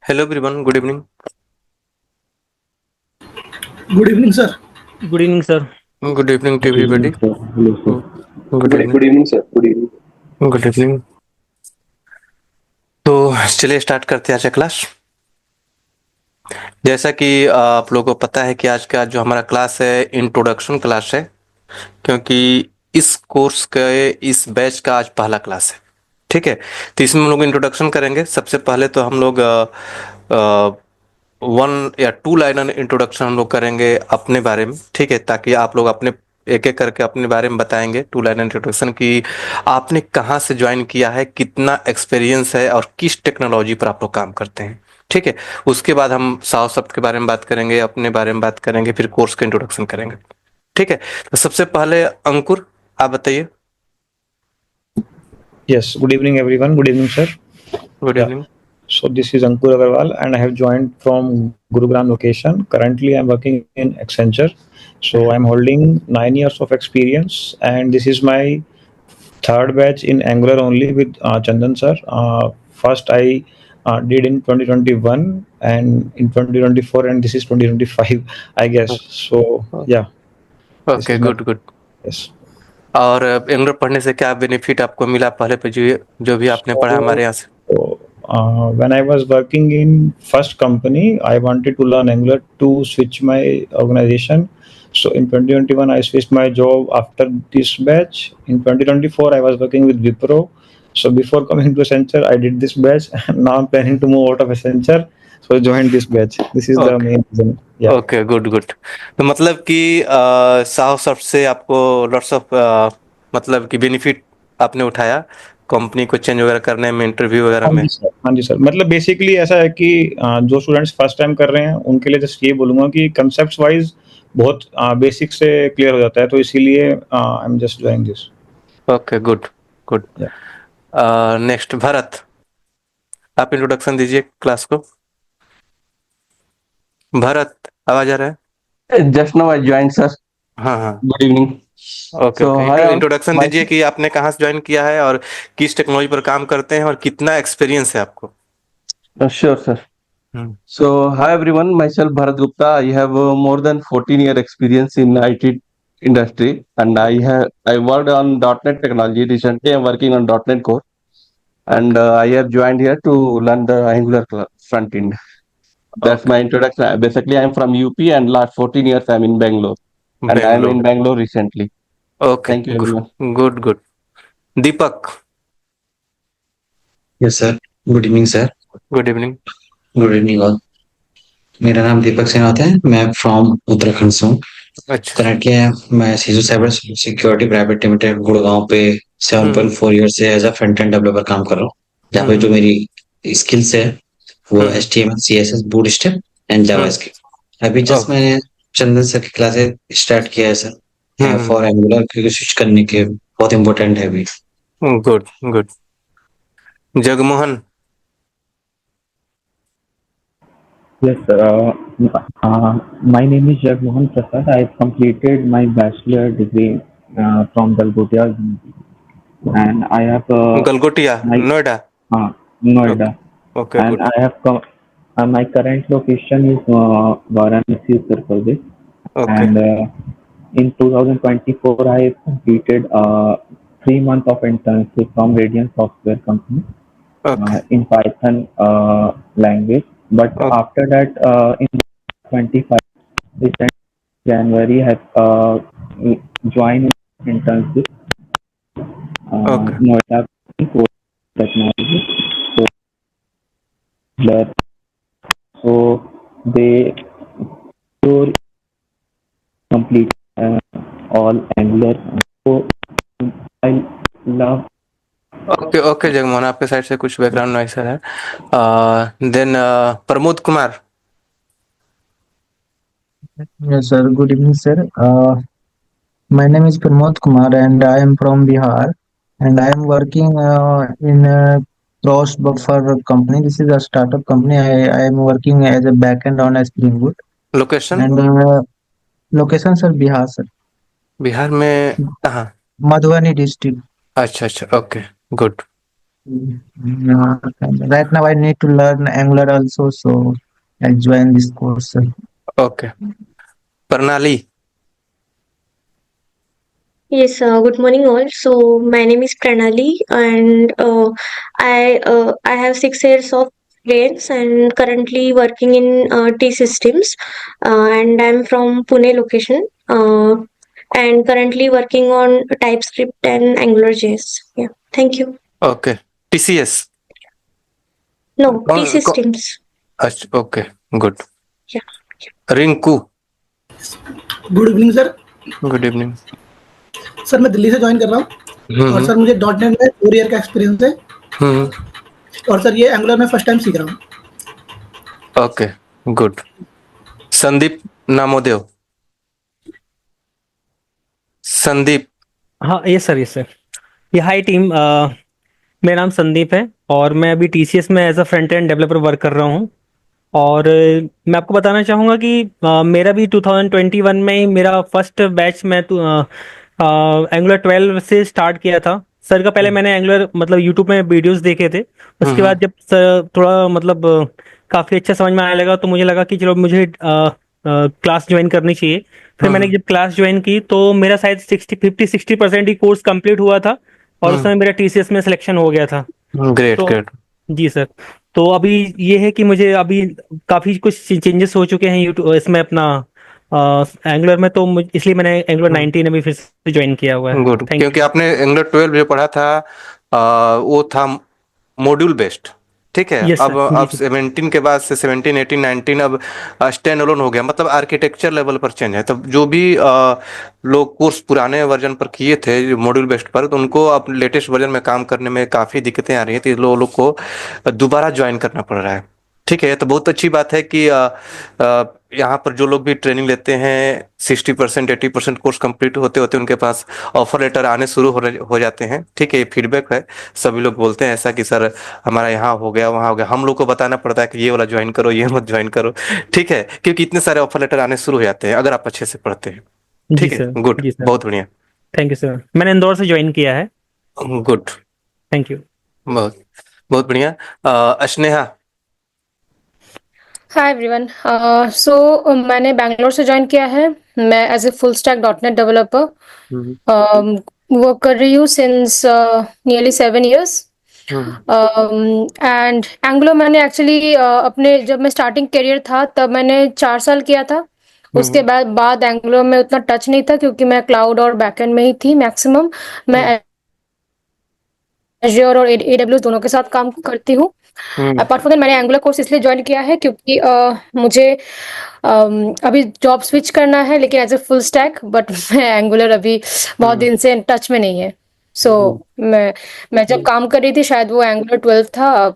Hello everyone, good evening. Good evening, sir. Good evening, sir. Good evening to Good evening, everybody. sir. Hello, sir. Mm, Good Good evening. evening, sir. Good evening. Good evening. तो चलिए start करते हैं आज का class. जैसा कि आप लोगों को पता है कि आज का जो हमारा क्लास है इंट्रोडक्शन क्लास है, क्योंकि इस कोर्स के इस बैच का आज पहला क्लास है। ठीक है, तो इसमें हम लोग इंट्रोडक्शन करेंगे। सबसे पहले तो हम लोग 1 या 2 लाइनर इंट्रोडक्शन हम लोग करेंगे अपने बारे में। ठीक है, ताकि आप लोग अपने एक-एक करके अपने बारे में बताएंगे 2 लाइनर इंट्रोडक्शन कि आपने कहाँ से ज्वाइन किया है, कितना एक्सपीरियंस है और किस टेक्नोलॉजी पर आप लोग काम करते हैं। ठीक है, उसके बाद हम साउथ सॉफ्ट के बारे में बात करेंगे, अपने बारे में बात करेंगे, फिर कोर्स का इंट्रोडक्शन करेंगे। ठीक है, तो सबसे पहले अंकुर आप बताइए। Yes, good evening, everyone. Good evening, sir. Good Yeah. Evening. So this is Ankur Agarwal, and I have joined from Gurugram location. Currently, I'm working in Accenture. So I'm holding 9 years of experience, and this is my third batch in Angular only with Chandan sir. First, I did in 2021, and in 2024, and this is 2025, I guess. So yeah, this okay, is my good. yes. और angular पढ़ने से क्या benefit आपको मिला पहले पे जो भी आपने पढ़ा हमारे यहाँ से? When I was working in first company, I wanted to learn Angular to switch my organization. So in 2021, I switched my job after this batch. In 2024, I was working with Wipro. So before coming to Accenture, I did this batch, and now I'm planning to move out of Accenture. So I joined this batch. This is the okay, main reason. Yeah. Okay, good. तो मतलब कि south soft से आपको lots of मतलब कि benefit आपने उठाया company को चेंज वगैरह करने में, इंटरव्यू वगैरह हाँ में। जी सर, हाँ जी सर। मतलब बेसिकली ऐसा है कि जो स्टूडेंट्स फर्स्ट टाइम कर रहे हैं उनके लिए जस्ट ये बोलूंगा कि कंसेप्ट वाइज बहुत बेसिक से क्लियर हो जाता है, तो इसीलिए I am just doing this. Okay, good. Next Bharat, आप इंट्रोडक्शन दीजिए क्लास को। भरत, आवाज आ रहा है? Just now I joined, sir. हाँ। Good evening. Okay, So, okay, hi all. Introduction My, दीजिए कि आपने कहाँ से ज्वाइन किया है और किस टेक्नोलॉजी पर काम करते हैं और कितना एक्सपीरियंस है आपको। sure, sir. Hmm, So, hi everyone. Myself Bharat Gupta. I have more than 14-year experience in IT industry, and I worked on .NET technology. Recently, I'm working on .NET Core, and okay, I have joined here to learn the Angular front end. That's okay, my introduction. Basically, I'm from UP, and last 14 years I'm in Bangalore, and I'm in Bangalore. Bangalore recently. Okay, Thank you, everyone. Good. Deepak, yes sir. Good evening sir. Good evening. Good evening all. मेरा नाम दीपक सेनावत है। मैं from Uttarakhand से हूँ। अच्छा। Currently मैं सीजो cyber security private limited Gurgaon पे हम्म 7.4 ईयर से as a front end developer काम कर रहा हूँ। जहाँ पे हम्म जो मेरी स्किल्स है वो हम्म HTML CSS boot strap and hmm JavaScript. अभी जस्ट ओके, मैंने चंदन सर की क्लासेस स्टार्ट किया है सर फॉर एंगुलर, क्योंकि स्विच करने के बहुत इंपॉर्टेंट है अभी। Good. Jagmohan. Yes, sir. My name is Jagmohan Prasad. I have completed my bachelor degree from Galgotia, and I have Galgotia, my Noida. Noida, okay, okay, and good. my current location is Varanasi, Uttar Pradesh. Okay, And in 2024, I have completed 3 months of internship from Radiant Software Company okay, in Python language. But after that, in 25 recent January, have joined internship okay, Noida Core Technology. So, there, so they pure complete all Angular. So I love okay, Jagmohan, आपके side से कुछ background noise है। Then Pramod Kumar. Yes, sir. Good evening, sir. My name is Pramod Kumar, and I am from Bihar, and I am working in a Cross Buffer company. This is a startup company. I am working as a backend on a Spring Boot, location? and location, sir, Bihar, sir, Bihar में कहाँ? Madhubani district. अच्छा, okay, good. Right now I need to learn Angular also, so I join this course, sir. Okay प्रणाली Yes, good morning all. So my name is Pranali, and I have 6 years of experience and currently working in T Systems, and I'm from Pune location, and currently working on TypeScript and AngularJS. Yeah, thank you. Okay TCS No, T Systems. अच्छा okay good Yeah. Rinku good evening sir. Good evening sir मैं दिल्ली से join कर रहा हूँ और sir मुझे dot net में 4 year का एक्सपीरियंस है और सर ये एंगुलर में फर्स्ट टाइम सीख रहा हूँ। ओके गुड संदीप नामोदेव संदीप हाँ यस सर यस सर। ये हाय टीम, मेरा नाम संदीप है और मैं अभी टीसीएस में as a front end developer work कर रहा हूँ। और मैं आपको बताना चाहूँगा कि मेरा भी 2021 में ही मेरा फर्स्ट बैच मैं एंगुलर 12 से स्टार्ट किया था। सर का पहले मैंने एंगुलर मतलब यूट्यूब में वीडियोस देखे थे, उसके बाद जब सर थोड़ा मतलब काफ़ी अच्छा समझ में आने लगा तो मुझे लगा कि चलो मुझे क्लास ज्वाइन करनी चाहिए। फिर मैंने जब क्लास ज्वाइन की तो मेरा शायद 60% ही कोर्स कंप्लीट हुआ था और उस समय मेरा टीसीएस में सिलेक्शन हो गया था। ग्रेट तो ग्रेट जी सर, तो अभी ये है कि मुझे अभी काफ़ी कुछ चेंजेस हो चुके हैं यूट्यूब इसमें अपना एंगुलर में, तो इसलिए मैंने एंगुलर 19 अभी फिर से ज्वाइन किया हुआ है। गुड थैंक क्योंकि यू। आपने एंगुलर 12 जो पढ़ा था वो था मॉड्यूल बेस्ड, ठीक है। यस सर, जी अब सर। 17 के बाद से 17 18 19 अब स्टैंड अलोन हो गया, मतलब आर्किटेक्चर लेवल पर चेंज है। तो जो भी लोग कोर्स पुराने वर्जन पर किए थे मॉड्यूल बेस्ड पर, तो उनको अब लेटेस्ट वर्जन में काम करने में काफ़ी दिक्कतें आ रही हैं, तो लोग को दोबारा ज्वाइन करना पड़ रहा है, ठीक है। तो बहुत अच्छी बात है कि यहाँ पर जो लोग भी ट्रेनिंग लेते हैं 60% 80% कोर्स कंप्लीट होते होते उनके पास ऑफर लेटर आने शुरू हो जाते हैं, ठीक है। ये फीडबैक है, सभी लोग बोलते हैं ऐसा कि सर हमारा यहाँ हो गया वहाँ हो गया। हम लोग को बताना पड़ता है कि ये वाला ज्वाइन करो ये मत ज्वाइन करो, ठीक है, क्योंकि इतने सारे ऑफर लेटर आने शुरू हो जाते हैं अगर आप अच्छे से पढ़ते हैं, जी ठीक है। सर, गुड, जी सर। बहुत बढ़िया, थैंक यू सर, मैंने इंदौर से ज्वाइन किया है। Good, thank you. बहुत बहुत बढ़िया। Sneha hi everyone. सो मैंने बैंगलोर से ज्वाइन किया है। मैं as a full stack dot net developer work कर रही हूँ since nearly 7 years। And Angular मैंने एक्चुअली अपने जब मैं स्टार्टिंग करियर था तब मैंने 4 साल किया था। उसके बाद एंगुलर में उतना टच नहीं था क्योंकि मैं क्लाउड और बैकएंड में ही थी मैक्सिमम। मैं एज्योर और AWS दोनों के साथ काम करती हूँ। अपार्ट फ्रॉम दैट मैंने एंगुलर कोर्स इसलिए ज्वाइन किया है क्योंकि मुझे अभी जॉब स्विच करना है लेकिन as a full stack, but मैं एंगुलर अभी बहुत दिन से टच में नहीं है। सो मैं जब काम कर रही थी शायद वो एंगुलर 12 था, अब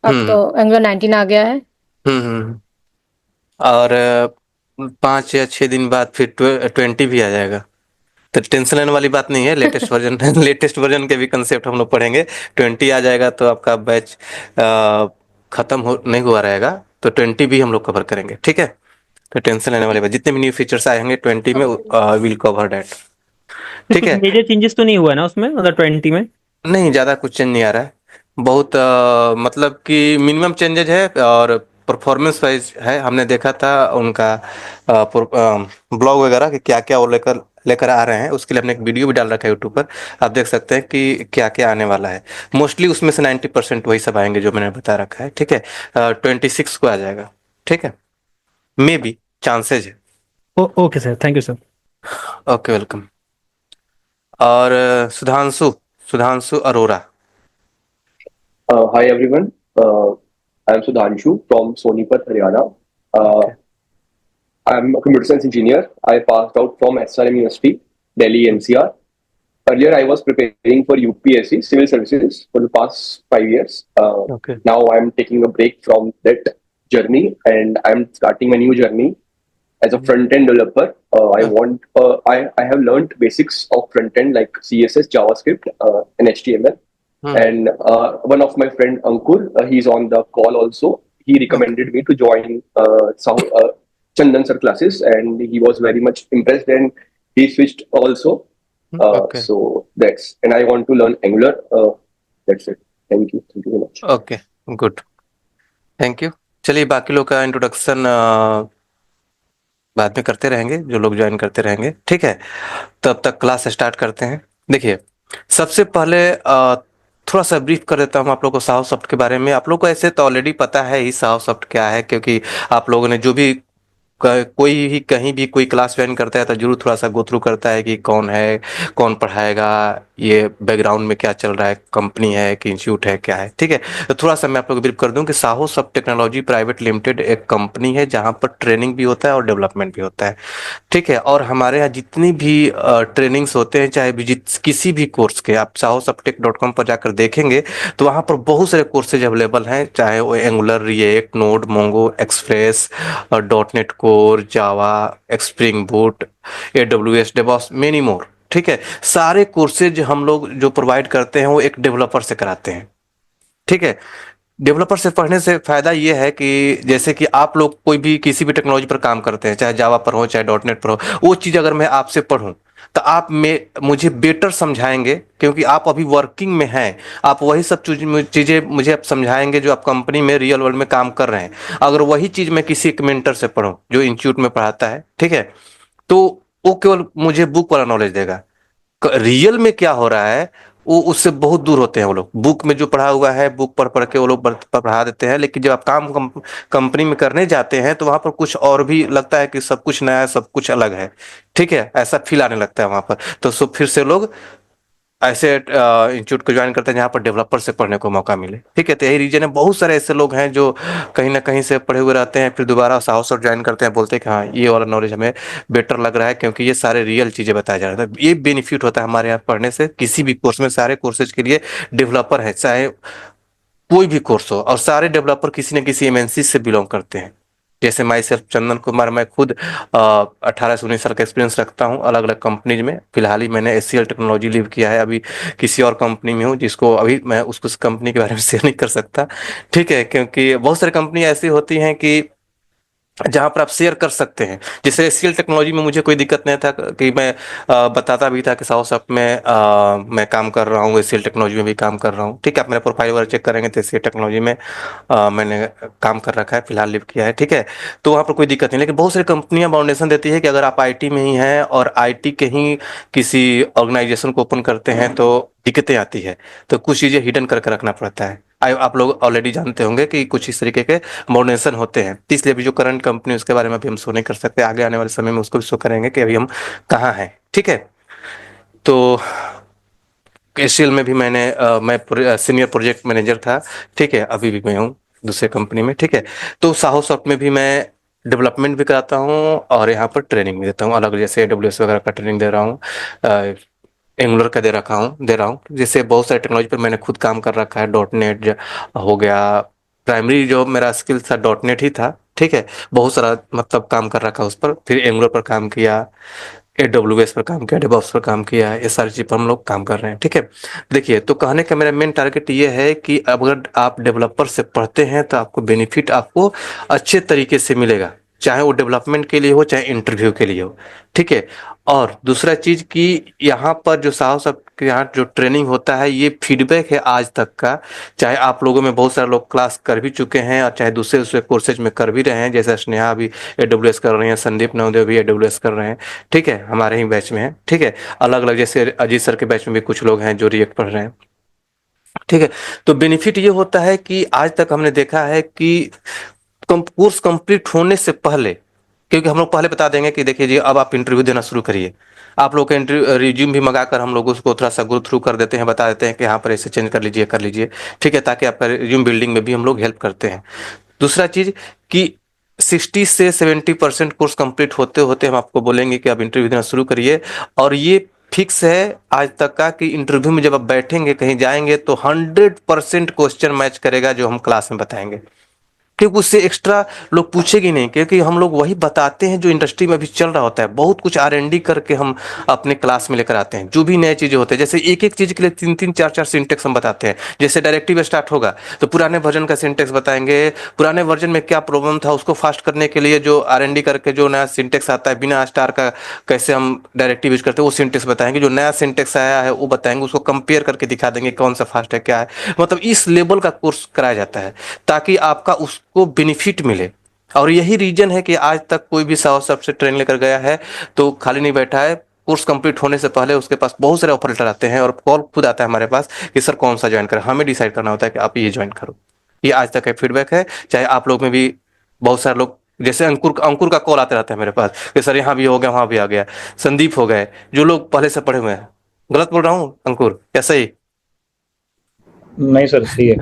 तो एंगुलर 19 आ गया है। और 5 या 6 दिन बाद फिर 20 भी आ जाएगा, तो टेंशन लेने वाली बात नहीं है। लेटेस्ट वर्जन लेटेस्ट वर्जन के भी कंसेप्ट हम लोग पढ़ेंगे। 20 आ जाएगा तो आपका बैच खत्म हो नहीं हुआ रहेगा, तो 20 भी हम लोग कवर करेंगे, ठीक है। तो टेंशन लेने वाली बात, जितने भी न्यू फीचर्स आएंगे 20 में विल कवर दैट, तो ठीक कुछ है। मेजर चेंजेस तो नहीं हुआ ना उसमें, मतलब 20 में? नहीं ज़्यादा कुछ चेंज नहीं आ रहा है, बहुत मतलब कि मिनिमम चेंजेज है और परफॉर्मेंस वाइज है। हमने देखा था उनका ब्लॉग वगैरह कि क्या क्या वो लेकर लेकर आ रहे हैं, उसके लिए हमने एक वीडियो भी डाल रखा है यूट्यूब पर, आप देख सकते हैं कि क्या क्या आने वाला है। मोस्टली उसमें से 90% वही सब आएंगे जो मैंने बता रखा है, ठीक है। 26 को आ जाएगा, ठीक है, मे बी चांसेज है। Okay sir, thank you sir. Okay welcome. और Sudhanshu Sudhanshu Arora. Hi everyone. I'm Sudhanshu from Sonipat, Haryana. Okay. I'm a computer science engineer. I passed out from SRM University, Delhi NCR. Earlier, I was preparing for UPSC civil services for the past 5 years. Okay. Now I'm taking a break from that journey and I'm starting a new journey as a front-end developer. I have learned basics of front-end like CSS, JavaScript, and HTML. And one of my friend Ankur, he's on the call also. He recommended me to join Chandan sir classes, and he was very much impressed, and he switched also. Okay. So and I want to learn Angular. That's it. Thank you. Thank you very much. Okay, good, thank you. चलिए बाकी लोग का introduction बाद में करते रहेंगे, जो लोग ज्वाइन करते रहेंगे, ठीक है। तब तक क्लास स्टार्ट करते हैं। देखिए, सबसे पहले थोड़ा सा ब्रीफ कर देता हूँ आप लोगों को साहो सॉफ्ट के बारे में। आप लोग को ऐसे तो ऑलरेडी पता है ही साहो सॉफ्ट क्या है, क्योंकि आप लोगों ने जो भी कोई ही कहीं भी कोई क्लास ज्वाइन करता है तो जरूर थोड़ा सा गो थ्रू करता है कि कौन है, कौन पढ़ाएगा, ये बैकग्राउंड में क्या चल रहा है, कंपनी है कि इंस्टीट्यूट है, क्या है, ठीक है। तो थोड़ा सा मैं आप लोग को ब्रीफ कर दूं कि Saho soft technology private limited एक कंपनी है जहां पर ट्रेनिंग भी होता है और डेवलपमेंट भी होता है, ठीक है। और हमारे यहाँ जितनी भी ट्रेनिंग्स होते हैं, चाहे भी किसी भी कोर्स के, आप sahosofttech.com पर जाकर देखेंगे तो वहाँ पर बहुत सारे कोर्सेज अवेलेबल हैं, चाहे वो Angular, React, Node, Mongo, Express, dot net core, Java, Spring Boot, AWS, DevOps, many more, ठीक है। सारे कोर्सेज हम लोग जो प्रोवाइड करते हैं वो एक डेवलपर से कराते हैं, ठीक है। डेवलपर से पढ़ने से फायदा ये है कि जैसे कि आप लोग कोई भी किसी भी टेक्नोलॉजी पर काम करते हैं, चाहे जावा पर हो चाहे डॉट नेट पर हो, वो चीज अगर मैं आपसे पढ़ूं तो आप मुझे बेटर समझाएंगे, क्योंकि आप अभी वर्किंग में हैं। आप वही सब चीजें मुझे आप समझाएंगे जो आप कंपनी में रियल वर्ल्ड में काम कर रहे हैं। अगर वही चीज मैं किसी एक मेंटर से पढ़ूं जो इंस्टीट्यूट में पढ़ाता है, ठीक है, तो वो केवल मुझे बुक वाला नॉलेज देगा। रियल में क्या हो रहा है वो उससे बहुत दूर होते हैं वो लोग। बुक में जो पढ़ा हुआ है बुक पढ़ पढ़ के वो लोग पढ़ा देते हैं, लेकिन जब आप काम कंपनी में करने जाते हैं तो वहां पर कुछ और भी लगता है कि सब कुछ नया है, सब कुछ अलग है, ठीक है, ऐसा फील आने लगता है वहां पर। तो सो फिर से लोग ऐसे इंस्टीट्यूट को ज्वाइन करते हैं जहाँ पर डेवलपर से पढ़ने को मौका मिले, ठीक है। तो यही रीजन है, बहुत सारे ऐसे लोग हैं जो कहीं ना कहीं से पढ़े हुए रहते हैं, फिर दोबारा साहो सॉफ्ट ज्वाइन करते हैं, बोलते हैं कि हाँ ये वाला नॉलेज हमें बेटर लग रहा है, क्योंकि ये सारे रियल चीजें बताया जा रहा है। ये बेनिफिट होता है हमारे यहाँ पढ़ने से। किसी भी कोर्स में सारे कोर्सेज के लिए डेवलपर है, चाहे कोई भी कोर्स हो, और सारे डेवलपर किसी न किसी एमएनसी से बिलोंग करते हैं। जैसे माई सेल्फ चंदन कुमार, मैं खुद 18 से 19 साल का एक्सपीरियंस रखता हूँ अलग अलग कंपनीज में। फिलहाल ही मैंने एचसीएल टेक्नोलॉजी लीव किया है, अभी किसी और कंपनी में हूँ जिसको अभी मैं उस कंपनी के बारे में शेयर नहीं कर सकता, ठीक है, क्योंकि बहुत सारी कंपनी ऐसी होती हैं कि जहां पर आप शेयर कर सकते हैं। जैसे एचसीएल टेक्नोलॉजी में मुझे कोई दिक्कत नहीं था कि मैं बताता भी था कि साहो सॉफ्ट में मैं काम कर रहा हूँ, एचसीएल टेक्नोलॉजी में भी काम कर रहा हूँ, ठीक है। आप मेरा प्रोफाइल वगैरह चेक करेंगे तो एचसीएल टेक्नोलॉजी में मैंने काम कर रखा है, फिलहाल लिव किया है, ठीक है। तो वहाँ पर कोई दिक्कत नहीं। लेकिन बहुत सारी कंपनियां फाउंडेशन देती है कि अगर आप आईटी में ही हैं और आईटी के ही किसी ऑर्गेनाइजेशन को ओपन करते हैं तो दिक्कतें आती है, तो कुछ चीजें हिडन करके रखना पड़ता है। आप लोग ऑलरेडी जानते होंगे कि कुछ इस तरीके के मॉडर्नेशन होते हैं, तो इसलिए अभी जो करंट कंपनी उसके बारे में अभी हम शो नहीं कर सकते, आगे आने वाले समय में उसको भी शो करेंगे कि अभी हम कहाँ हैं, ठीक है। तो एचसीएल में भी मैं सीनियर प्रोजेक्ट मैनेजर था, ठीक है, अभी भी मैं हूँ दूसरे कंपनी में, ठीक है। तो साहो सॉफ्ट में भी मैं डेवलपमेंट भी कराता हूँ और यहाँ पर ट्रेनिंग भी देता हूँ अलग, जैसे AWS वगैरह का ट्रेनिंग दे रहा हूँ, एंगुलर का दे रहा हूँ। जैसे बहुत सारे टेक्नोलॉजी पर मैंने खुद काम कर रखा है, डॉट नेट हो गया, प्राइमरी जो मेरा स्किल था डॉट नेट ही था, ठीक है। बहुत सारा मतलब काम कर रखा उस पर, फिर एंगुलर पर काम किया, AWS पर काम किया, डेवऑप्स पर काम किया, ये सारी चीज पर हम लोग काम कर रहे हैं, ठीक है। देखिए, तो कहने का मेरा मेन टारगेट ये है कि अगर आप डेवलपर से पढ़ते हैं तो आपको बेनिफिट आपको अच्छे तरीके से मिलेगा, चाहे वो डेवलपमेंट के लिए हो चाहे इंटरव्यू के लिए हो, ठीक है। और दूसरा चीज कि यहाँ पर जो साहो सॉफ्ट के यहाँ जो ट्रेनिंग होता है ये फीडबैक है आज तक का, चाहे आप लोगों में बहुत सारे लोग क्लास कर भी चुके हैं और चाहे दूसरे दूसरे कोर्सेज में कर भी रहे हैं, जैसे स्नेहा भी AWS कर रही हैं, संदीप नवदेव भी AWS कर रहे हैं, ठीक है, हमारे ही बैच में है, ठीक है। अलग अलग जैसे अजीत सर के बैच में भी कुछ लोग हैं जो रिएक्ट पढ़ रहे हैं, ठीक है। तो बेनिफिट ये होता है कि आज तक हमने देखा है कि कोर्स कंप्लीट होने से पहले, क्योंकि हम लोग पहले बता देंगे कि देखिए जी अब आप इंटरव्यू देना शुरू करिए, आप लोग का इंटरव्यू रिज्यूम भी मंगाकर हम लोग उसको थोड़ा सा गो थ्रू कर देते हैं, बता देते हैं कि यहाँ पर ऐसे चेंज कर लीजिए, ठीक है, ताकि आपका रिज्यूम बिल्डिंग में भी हम लोग हेल्प करते हैं। दूसरा चीज कि 60 से 70% कोर्स कंप्लीट होते होते हम आपको बोलेंगे कि आप इंटरव्यू देना शुरू करिए, और ये फिक्स है आज तक का कि इंटरव्यू में जब आप बैठेंगे कहीं जाएंगे तो 100% क्वेश्चन मैच करेगा जो हम क्लास में बताएंगे, क्योंकि उससे एक्स्ट्रा लोग पूछेगी नहीं, क्योंकि हम लोग वही बताते हैं जो इंडस्ट्री में अभी चल रहा होता है। बहुत कुछ R&D करके हम अपने क्लास में लेकर आते हैं, जो भी नए चीजें होते हैं। जैसे एक एक चीज के लिए 3-3 4-4 सिंटेक्स हम बताते हैं। जैसे डायरेक्टिव स्टार्ट होगा तो पुराने वर्जन का सिंटेक्स बताएंगे, पुराने वर्जन में क्या प्रॉब्लम था उसको फास्ट करने के लिए जो R&D करके जो नया सिंटेक्स आता है बिना स्टार का कैसे हम डायरेक्टिव यूज करते हैं वो सिंटेक्स बताएंगे। जो नया सिंटेक्स आया है वो बताएंगे, उसको कंपेयर करके दिखा देंगे कौन सा फास्ट है क्या है। मतलब इस लेवल का कोर्स कराया जाता है ताकि आपका उसको बेनिफिट मिले। और यही रीजन है कि आज तक कोई भी साहब सबसे ट्रेन लेकर गया है तो खाली नहीं बैठा है। कोर्स कंप्लीट होने से पहले उसके पास बहुत सारे ऑफर लेटर आते हैं और कॉल खुद आता है हमारे पास कि सर कौन सा ज्वाइन करें। हमें डिसाइड करना होता है कि आप ये ज्वाइन करो। ये आज तक का फीडबैक है। चाहे आप लोग में भी बहुत सारे लोग, जैसे अंकुर अंकुर का कॉल आते रहता है मेरे पास कि सर यहाँ भी हो गया वहां भी आ गया। संदीप हो गए, जो लोग पहले से पढ़े हुए हैं। गलत बोल रहा हूँ अंकुर या सही? नहीं सर, सही है।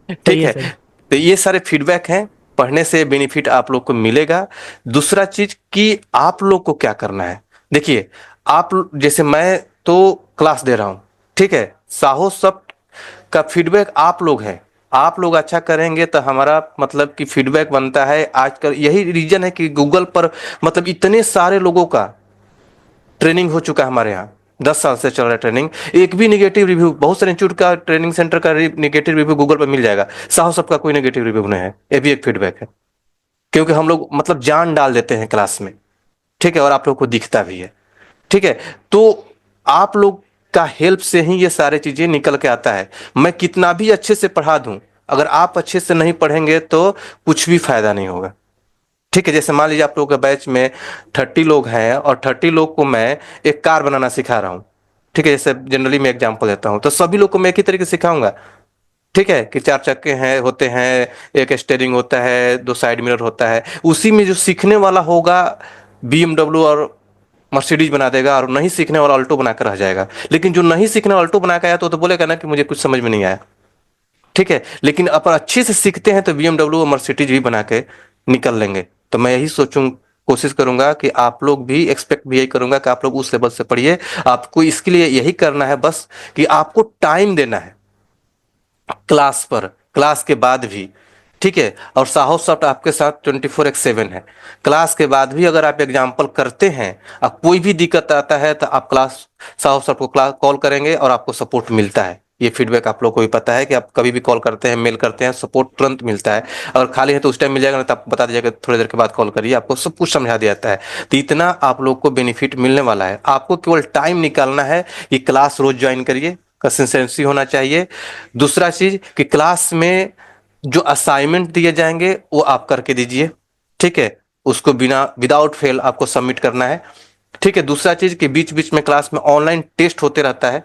ठीक सही है है, सर। तो ये सारे फीडबैक हैं, पढ़ने से बेनिफिट आप लोग को मिलेगा। दूसरा चीज कि आप लोग को क्या करना है। देखिए आप जैसे मैं तो क्लास दे रहा हूं, ठीक है, साहो सब का फीडबैक आप लोग हैं। आप लोग अच्छा करेंगे तो हमारा मतलब कि फीडबैक बनता है। आजकल यही रीजन है कि गूगल पर मतलब इतने सारे लोगों का ट्रेनिंग हो चुका है हमारे यहाँ। 10 साल से चल रहा है ट्रेनिंग, एक भी निगेटिव रिव्यू, बहुत सारे इंस्टीट्यूट का ट्रेनिंग सेंटर का निगेटिव रिव्यू गूगल पर मिल जाएगा, साहब सबका कोई नेगेटिव रिव्यू नहीं है। ये भी एक फीडबैक है, क्योंकि हम लोग मतलब जान डाल देते हैं क्लास में, ठीक है, और आप लोग को दिखता भी है, ठीक है। तो आप लोग का हेल्प से ही ये सारे चीजें निकल के आता है। मैं कितना भी अच्छे से पढ़ा दूं, अगर आप अच्छे से नहीं पढ़ेंगे तो कुछ भी फायदा नहीं होगा, ठीक है। जैसे मान लीजिए आप लोगों के बैच में 30 लोग हैं और 30 लोग को मैं एक कार बनाना सिखा रहा हूँ, ठीक है। जैसे जनरली मैं एग्जांपल देता हूँ तो सभी लोग को मैं एक ही तरीके से सिखाऊंगा, ठीक है, कि 4 चक्के हैं होते हैं, एक स्टेयरिंग होता है, 2 साइड मिरर होता है। उसी में जो सीखने वाला होगा BMW और मर्सिडीज बना देगा और नहीं सीखने वाला अल्टो बनाकर रह जाएगा। लेकिन जो नहीं सीखने वाला अल्टो बना के आया तो बोलेगा ना कि मुझे कुछ समझ में नहीं आया, ठीक है। लेकिन अपन अच्छे से सीखते हैं तो BMW और मर्सिडीज भी बना के निकल लेंगे। तो मैं यही कोशिश करूंगा कि आप लोग भी एक्सपेक्ट भी यही करूंगा कि आप लोग उस लेवल से पढ़िए। आपको इसके लिए यही करना है बस कि आपको टाइम देना है क्लास पर, क्लास के बाद भी, ठीक है। और साहो सॉफ्ट आपके साथ 24/7 है। क्लास के बाद भी अगर आप एग्जाम्पल करते हैं और कोई भी दिक्कत आता है तो आप क्लास साहो सॉफ्ट को क्लास कॉल करेंगे और आपको सपोर्ट मिलता है। ये फीडबैक आप लोग को भी पता है कि आप कभी भी कॉल करते हैं, मेल करते हैं, सपोर्ट तुरंत मिलता है। अगर खाली है तो उस टाइम मिल जाएगा, नहीं तो आप बता दीजिएगा थोड़ी देर के बाद कॉल करिए, आपको सब कुछ समझा दिया जाता है। तो इतना आप लोग को बेनिफिट मिलने वाला है। आपको केवल टाइम निकालना है कि क्लास रोज ज्वाइन करिए, कंसिस्टेंसी होना चाहिए। दूसरा चीज कि क्लास में जो असाइनमेंट दिए जाएंगे वो आप करके दीजिए, ठीक है। उसको बिना विदाउट फेल आपको सबमिट करना है, ठीक है। दूसरा चीज कि बीच बीच में क्लास में ऑनलाइन टेस्ट होते रहता है,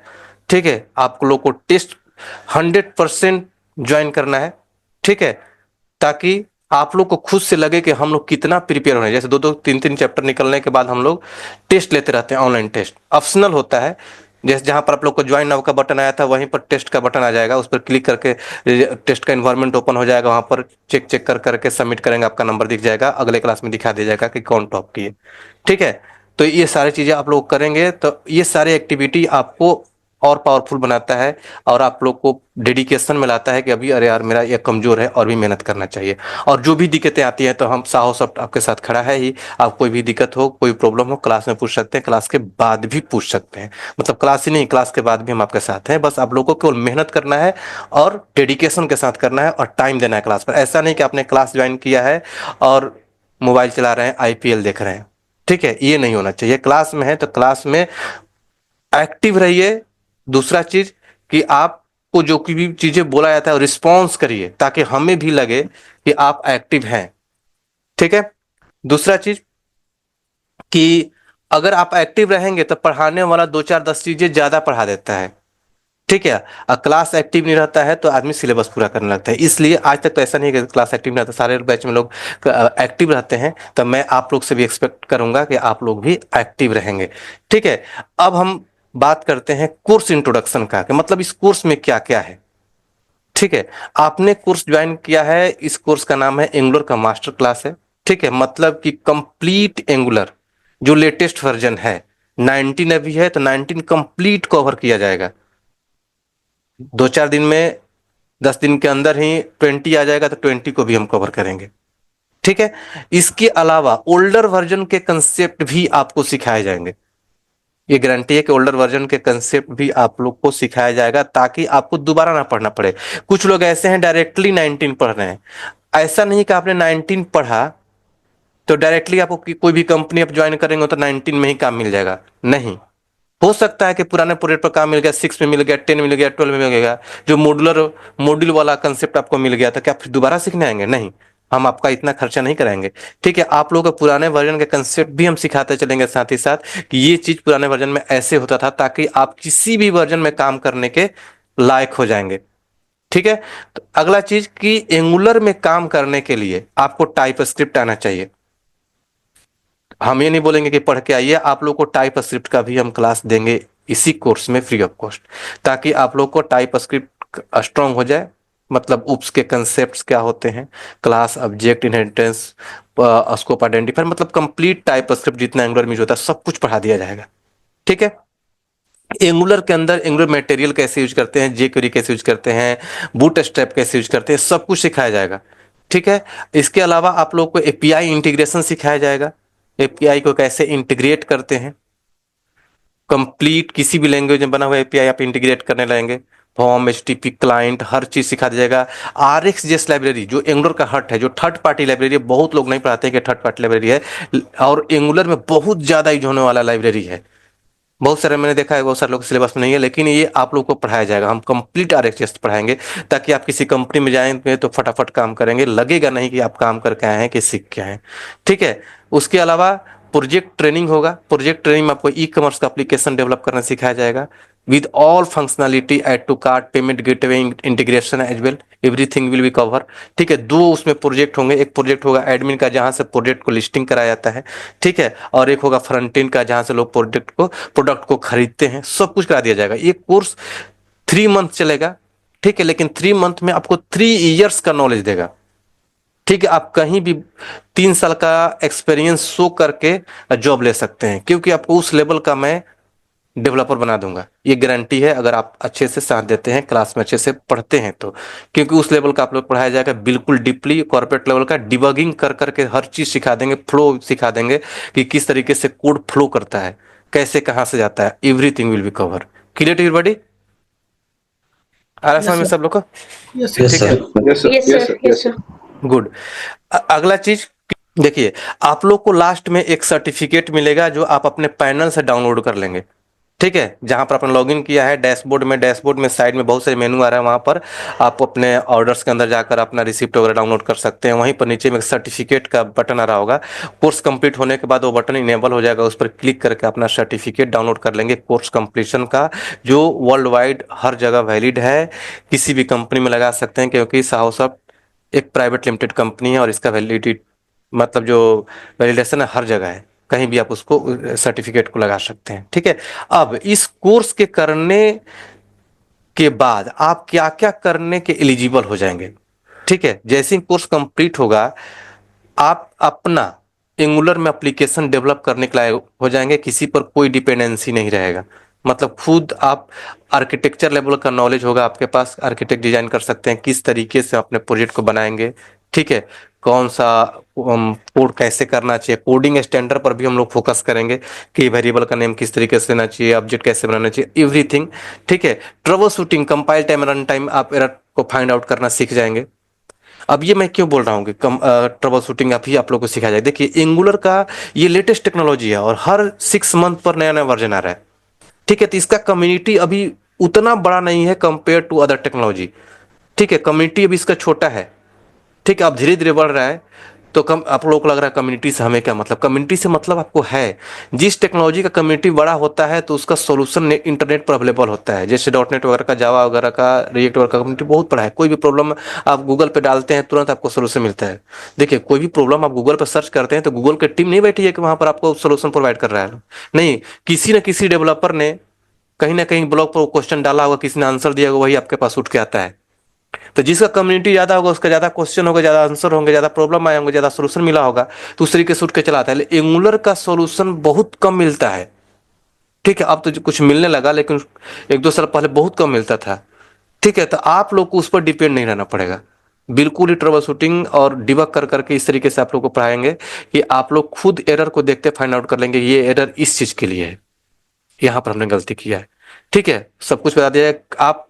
ठीक है। आप लोग को टेस्ट 100% ज्वाइन करना है, ठीक है, ताकि आप लोग को खुद से लगे कि हम लोग कितना प्रिपेयर हो रहे हैं। जैसे 2-2 3-3 चैप्टर निकलने के बाद हम लोग टेस्ट लेते रहते हैं। ऑनलाइन टेस्ट ऑप्शनल होता है। जैसे जहां पर आप लोग को ज्वाइन नाउ का बटन आया था वहीं पर टेस्ट का बटन आ जाएगा, उस पर क्लिक करके टेस्ट का एनवायरनमेंट ओपन हो जाएगा। वहां पर चेक चेक कर करके सबमिट करेंगे, आपका नंबर दिख जाएगा, अगले क्लास में दिखा दिया जाएगा कि कौन टॉप किए, ठीक है। तो ये सारी चीजें आप लोग करेंगे तो ये सारे एक्टिविटी आपको और पावरफुल बनाता है और आप लोग को डेडिकेशन में लाता है कि अभी अरे यार मेरा ये कमजोर है और भी मेहनत करना चाहिए। और जो भी दिक्कतें आती हैं तो हम साहो सॉफ्ट आपके साथ खड़ा है ही। आप कोई भी दिक्कत हो, कोई प्रॉब्लम हो, क्लास में पूछ सकते हैं, क्लास के बाद भी पूछ सकते हैं। मतलब क्लास ही नहीं, क्लास के बाद भी हम आपके साथ हैं। बस आप लोगों को केवल मेहनत करना है और डेडिकेशन के साथ करना है और टाइम देना है क्लास पर। ऐसा नहीं कि आपने क्लास ज्वाइन किया है और मोबाइल चला रहे हैं, IPL देख रहे हैं, ठीक है, ये नहीं होना चाहिए। क्लास में है तो क्लास में एक्टिव रहिए। दूसरा चीज कि आपको जो की भी चीजें बोला जाता है रिस्पॉन्स करिए ताकि हमें भी लगे कि आप एक्टिव हैं, ठीक है। दूसरा चीज कि अगर आप एक्टिव रहेंगे तो पढ़ाने वाला 2-4-10 चीजें ज्यादा पढ़ा देता है, ठीक है। क्लास एक्टिव नहीं रहता है तो आदमी सिलेबस पूरा करने लगता है। इसलिए आज तक तो ऐसा नहीं है कि क्लास एक्टिव नहीं रहता, सारे बैच में लोग एक्टिव रहते हैं। तो मैं आप लोग से भी एक्सपेक्ट करूंगा कि आप लोग भी एक्टिव रहेंगे, ठीक है। अब हम बात करते हैं कोर्स इंट्रोडक्शन का, कि मतलब इस कोर्स में क्या क्या है, ठीक है। आपने कोर्स ज्वाइन किया है, इस कोर्स का नाम है एंगुलर का मास्टर क्लास है, ठीक है। मतलब कि कंप्लीट एंगुलर जो लेटेस्ट वर्जन है, 19 अभी है तो 19 कंप्लीट कवर किया जाएगा। 2-4 दिन में 10 दिन के अंदर ही 20 आ जाएगा तो 20 को भी हम कवर करेंगे। ठीक है, इसके अलावा ओल्डर वर्जन के कंसेप्ट भी आपको सिखाए जाएंगे। ये गारंटी है कि ओल्डर वर्जन के कंसेप्ट भी आप लोग को सिखाया जाएगा ताकि आपको दोबारा ना पढ़ना पड़े। कुछ लोग ऐसे हैं डायरेक्टली 19 पढ़ रहे हैं। ऐसा नहीं कि आपने 19 पढ़ा तो डायरेक्टली आपको कोई भी कंपनी आप ज्वाइन करेंगे तो 19 में ही काम मिल जाएगा, नहीं। हो सकता है कि पुराने प्रोजेक्ट पर काम मिल गया, 6 में मिल गया, 10 में मिल गया, 12 में मिल गया, जो मॉड्यूल वाला कंसेप्ट आपको मिल गया, तो क्या फिर दोबारा सीखने आएंगे? नहीं, हम आपका इतना खर्चा नहीं कराएंगे। ठीक है, आप लोगों को पुराने वर्जन के कंसेप्ट भी हम सिखाते चलेंगे साथ ही साथ कि ये चीज पुराने वर्जन में ऐसे होता था, ताकि आप किसी भी वर्जन में काम करने के लायक हो जाएंगे। ठीक है, तो अगला चीज कि एंगुलर में काम करने के लिए आपको टाइप स्क्रिप्ट आना चाहिए। हम ये नहीं बोलेंगे कि पढ़ के आइए, आप लोग को टाइप स्क्रिप्ट का भी हम क्लास देंगे इसी कोर्स में फ्री ऑफ कॉस्ट, ताकि आप लोग को टाइप स्क्रिप्ट स्ट्रांग हो जाए। मतलब उप्स के कंसेप्ट्स क्या होते हैं, class, object, inheritance, scope identifier, मतलब कंप्लीट टाइप स्क्रिप्ट जितना एंगुलर में होता है सब कुछ पढ़ा दिया जाएगा। ठीक है, एंगुलर के अंदर एंगुलर मटेरियल कैसे यूज करते हैं, जेक्वेरी कैसे यूज करते हैं, बूटस्ट्रैप कैसे यूज करते हैं, सब कुछ सिखाया जाएगा। ठीक है, इसके अलावा आप लोग को एपीआई इंटीग्रेशन सिखाया जाएगा। एपीआई को कैसे इंटीग्रेट करते हैं, कंप्लीट किसी भी लैंग्वेज में बना हुआ एपीआई आप इंटीग्रेट करने लगेंगे। फॉर्म, एचटीटीपी, क्लाइंट, हर चीज सिखा दिया जाएगा। RxJS लाइब्रेरी जो एंगुलर का हट है, जो थर्ड पार्टी लाइब्रेरी है, बहुत लोग नहीं पढ़ाते हैं कि थर्ड पार्टी लाइब्रेरी है, और एंगुलर में बहुत ज्यादा यूज होने वाला लाइब्रेरी है। बहुत सारे मैंने देखा है, बहुत सारे लोग सिलेबस में नहीं है, लेकिन ये आप लोग को पढ़ाया जाएगा। हम कंप्लीट RxJS पढ़ाएंगे ताकि आप किसी कंपनी में जाएंगे तो फटाफट काम करेंगे, लगेगा नहीं कि आप काम करके आए हैं कि सीख के आए हैं। ठीक है, उसके अलावा प्रोजेक्ट ट्रेनिंग होगा। प्रोजेक्ट ट्रेनिंग में आपको ई-कॉमर्स का एप्लीकेशन डेवलप करना सिखाया जाएगा with all functionality, add to cart, payment gateway integration as well, everything will be cover. ठीक है, 2 उसमें प्रोजेक्ट होंगे। एक प्रोजेक्ट होगा एडमिन का, जहां से प्रोजेक्ट को लिस्टिंग कराया जाता है। ठीक है, और एक होगा फ्रंट एंड का, जहां से लोग प्रोडक्ट को खरीदते हैं। सब कुछ करा दिया जाएगा। ये कोर्स 3 मंथ चलेगा। ठीक है, लेकिन 3 मंथ में आपको 3 इयर्स का नॉलेज देगा। ठीक है, आप कहीं भी 3 साल का एक्सपीरियंस शो करके जॉब ले सकते हैं, क्योंकि आपको उस लेवल का मैं डेवलपर बना दूंगा। ये गारंटी है, अगर आप अच्छे से साथ देते हैं, क्लास में अच्छे से पढ़ते हैं तो, क्योंकि उस लेवल का आप लोग पढ़ाया जाएगा बिल्कुल डीपली। कॉर्पोरेट लेवल का डिबगिंग कर करके हर चीज सिखा देंगे, फ्लो सिखा देंगे कि किस तरीके से कोड फ्लो करता है, कैसे कहां से जाता है, everything will be cover. Clear to everybody? आ रहा समझ में सब लोग को? यस ठीक है, Yes, sir. Yes, sir. Good. अगला चीज देखिए, आप लोग को लास्ट में एक सर्टिफिकेट मिलेगा जो आप अपने पैनल से डाउनलोड कर लेंगे। ठीक है, जहां पर आपने लॉगिन किया है डैशबोर्ड में साइड में बहुत सारे मेनू आ रहा है, वहां पर आप अपने ऑर्डर्स के अंदर जाकर अपना रिसिप्ट वगैरह डाउनलोड कर सकते हैं। वहीं पर नीचे में एक सर्टिफिकेट का बटन आ रहा होगा। कोर्स कंप्लीट होने के बाद वो बटन इनेबल हो जाएगा, उस पर क्लिक करके अपना सर्टिफिकेट डाउनलोड कर लेंगे कोर्स कंप्लीशन का, जो वर्ल्ड वाइड हर जगह वैलिड है। किसी भी कंपनी में लगा सकते हैं, क्योंकि साहोसॉफ्ट एक प्राइवेट लिमिटेड कंपनी है और इसका वैलिडिटी मतलब जो वैलिडेशन है हर जगह है, कहीं भी आप उसको सर्टिफिकेट को लगा सकते हैं। ठीक है, अब इस कोर्स के करने के बाद आप क्या क्या करने के एलिजिबल हो जाएंगे। ठीक है, जैसे ही कोर्स कंप्लीट होगा आप अपना एंगुलर में एप्लीकेशन डेवलप करने के लायक हो जाएंगे, किसी पर कोई डिपेंडेंसी नहीं रहेगा। मतलब खुद आप आर्किटेक्चर लेवल का नॉलेज होगा आपके पास, आर्किटेक्ट डिजाइन कर सकते हैं, किस तरीके से अपने प्रोजेक्ट को बनाएंगे। ठीक है, कौन सा कोड कैसे करना चाहिए, कोडिंग स्टैंडर्ड पर भी हम लोग फोकस करेंगे कि वेरिएबल का नेम किस तरीके से लेना चाहिए, ऑब्जेक्ट कैसे बनाना चाहिए, एवरीथिंग। ठीक है, trouble shooting, compile time, run time, आप एरर को फाइंड आउट करना सीख जाएंगे। अब ये मैं क्यों बोल रहा हूँ कि ट्रबल शूटिंग आप लोग को सिखाया जाए। देखिए, एंगुलर का ये लेटेस्ट टेक्नोलॉजी है और हर 6 मंथ पर नया नया वर्जन आ रहा है। ठीक है, तो इसका कम्युनिटी अभी उतना बड़ा नहीं है कंपेयर टू अदर टेक्नोलॉजी। ठीक है, कम्युनिटी अभी इसका छोटा है। ठीक है, अब धीरे धीरे बढ़ रहा है, तो आप लोगों को लग रहा है कम्युनिटी से हमें क्या मतलब। कम्युनिटी से मतलब आपको है, जिस टेक्नोलॉजी का कम्युनिटी बड़ा होता है तो उसका सोल्यूशन इंटरनेट पर अवेलेबल होता है। जैसे डॉटनेट वगैरह का, जावा वगैरह का, रिएक्ट वगैरह का कम्युनिटी बहुत बड़ा है। कोई भी प्रॉब्लम आप गूगल पे डालते हैं, तुरंत आपको सोल्यूशन मिलता है। देखिए, कोई भी प्रॉब्लम आप गूगल पर सर्च करते हैं तो गूगल की टीम नहीं बैठी है कि वहां पर आपको सोल्यूशन प्रोवाइड कर रहा है, नहीं। किसी न किसी डेवलपर ने कहीं ना कहीं ब्लॉग पर क्वेश्चन डाला होगा, किसी ने आंसर दिया होगा, वही आपके पास उठ के आता है। तो जिसका कम्युनिटी ज्यादा होगा उसका ज्यादा क्वेश्चन होगा, ज्यादा आंसर होंगे, ज्यादा प्रॉब्लम आए होंगे, ज्यादा सोल्यूशन मिला होगा, तो उस तरीके से उठ के चला आता है। एंगुलर का सोल्यूशन बहुत कम मिलता है। ठीक है, अब तो कुछ मिलने लगा, लेकिन 1-2 साल पहले बहुत कम मिलता था। ठीक ठीक है, तो आप लोग को उस पर डिपेंड नहीं रहना पड़ेगा, बिल्कुल ही ट्रबल शूटिंग और डिबग कर करके इस तरीके से आप लोग को पढ़ाएंगे कि आप लोग खुद एरर को देखते फाइंड आउट कर लेंगे, ये एरर इस चीज के लिए है, यहाँ पर हमने गलती किया है। ठीक है, सब कुछ बता दिया। आप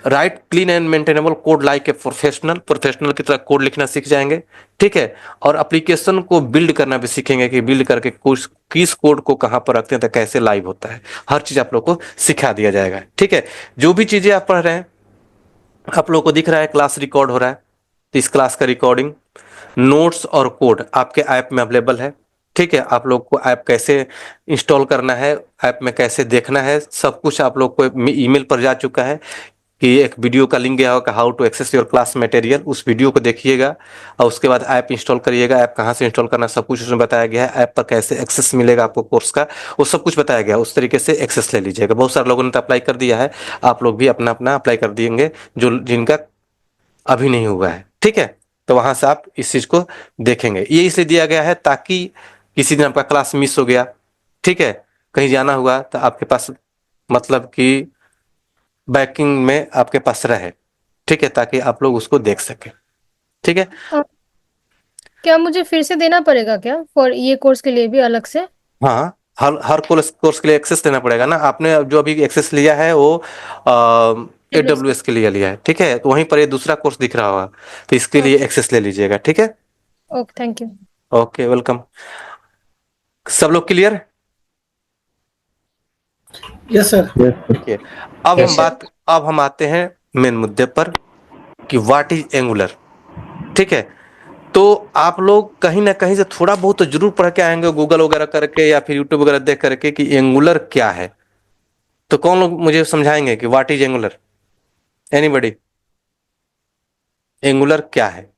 right clean and maintainable code like a professional की तरह कोड लिखना सीख जाएंगे। ठीक है, और एप्लीकेशन को बिल्ड करना भी सीखेंगे कि बिल्ड करके किस कोड को कहां पर रखते हैं तो कैसे लाइव होता है, हर चीज आप लोग को सिखा दिया जाएगा। ठीक है, जो भी चीजें आप पढ़ रहे हैं आप लोग को दिख रहा है क्लास रिकॉर्ड हो रहा है, तो इस क्लास का रिकॉर्डिंग, नोट्स और कोड आपके ऐप में अवेलेबल है। ठीक है, आप लोग को ऐप कैसे इंस्टॉल करना है, ऐप में कैसे देखना है, सब कुछ आप लोग को ईमेल पर जा चुका है कि एक वीडियो का लिंक गया होगा how to access your class material, उस वीडियो को देखिएगा और उसके बाद ऐप इंस्टॉल करिएगा। ऐप कहाँ से इंस्टॉल करना सब कुछ उसमें बताया गया है, ऐप पर कैसे एक्सेस मिलेगा आपको कोर्स का वो सब कुछ बताया गया, उस तरीके से एक्सेस ले लीजिएगा। बहुत सारे लोगों ने तो अप्लाई कर दिया है, आप लोग भी अपना अपना अप्लाई कर दिएंगे जो जिनका अभी नहीं हुआ है। ठीक है, तो वहां से आप इस चीज को देखेंगे, ये इसलिए दिया गया है ताकि किसी दिन आपका क्लास मिस हो गया, ठीक है, कहीं जाना हुआ तो आपके पास मतलब कि बैकिंग में आपके पास रहे। ठीक है, ताकि आप लोग उसको देख सके। ठीक है, क्या मुझे फिर से देना पड़ेगा क्या फॉर ये कोर्स के लिए भी अलग से? हाँ, हर कोर्स के लिए एक्सेस देना पड़ेगा ना। आपने जो अभी एक्सेस लिया है वो AWS के लिए लिया है। ठीक है, तो वहीं पर ये दूसरा कोर्स दिख रहा होगा, तो इसके लिए एक्सेस ले लीजिएगा। ठीक है, okay, thank you. Okay, welcome. सब लोग क्लियर? Yes sir. देखिए, अब हम आते हैं मेन मुद्दे पर कि व्हाट इज एंगुलर। ठीक है, तो आप लोग कहीं ना कहीं से थोड़ा बहुत तो जरूर पढ़ के आएंगे गूगल वगैरह करके या फिर यूट्यूब वगैरह देख करके कि एंगुलर क्या है। तो कौन लोग मुझे समझाएंगे कि what is angular? Anybody? Angular क्या है?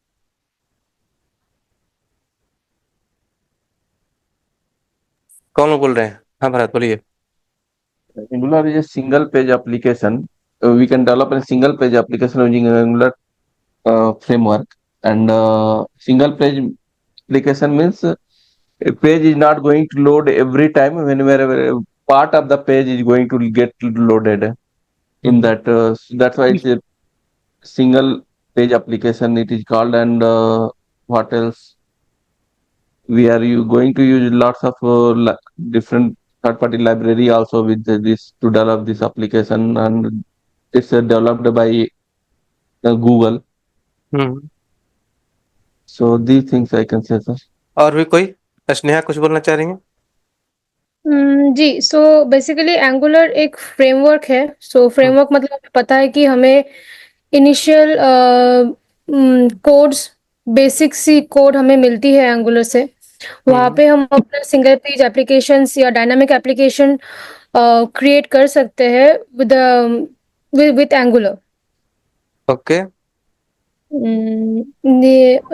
कौन लोग बोल रहे हैं? हाँ भरत बोलिए। Angular is a single page application. We can develop a single page application using Angular framework. And single page application means a page is not going to load every time whenever part of the page is going to get loaded in that. That's why it's a single page application it is called. And what else? We are going to use lots of different third-party library also with this to develop this application, and it's developed by Google. So these things I can say, sir. और भी कोई? स्नेहा कुछ बोलना चाह रही हैं? जी, so basically Angular एक फ्रेमवर्क है। सो फ्रेमवर्क मतलब हमें पता है कि हमें initial codes, basic C code हमें मिलती है एंगुलर से। वहाँ पे हम अपना सिंगल पेज एप्लीकेशंस या डायनामिक एप्लीकेशन क्रिएट कर सकते हैं विद एंगुलर। ओके,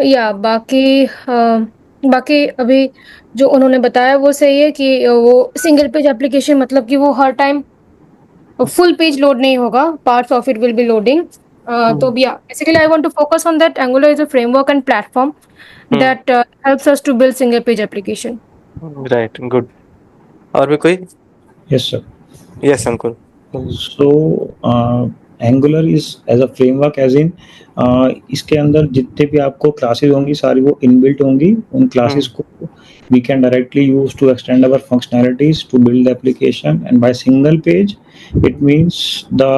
या बाकी अभी जो उन्होंने बताया वो सही है कि वो सिंगल पेज एप्लीकेशन मतलब कि वो हर टाइम फुल पेज लोड नहीं होगा, parts of it will be loading. तो या basically I want to focus on that Angular is a framework and platform that helps us to build single page application. Right, good. और भी कोई? Yes, sir. Yes Ankur. So Angular is as a framework as in इसके अंदर जितने भी आपको classes होंगी सारी वो इनबिल्ट होंगी। उन क्लासेस को we can directly use to extend our functionalities to build the application. And by single page it means the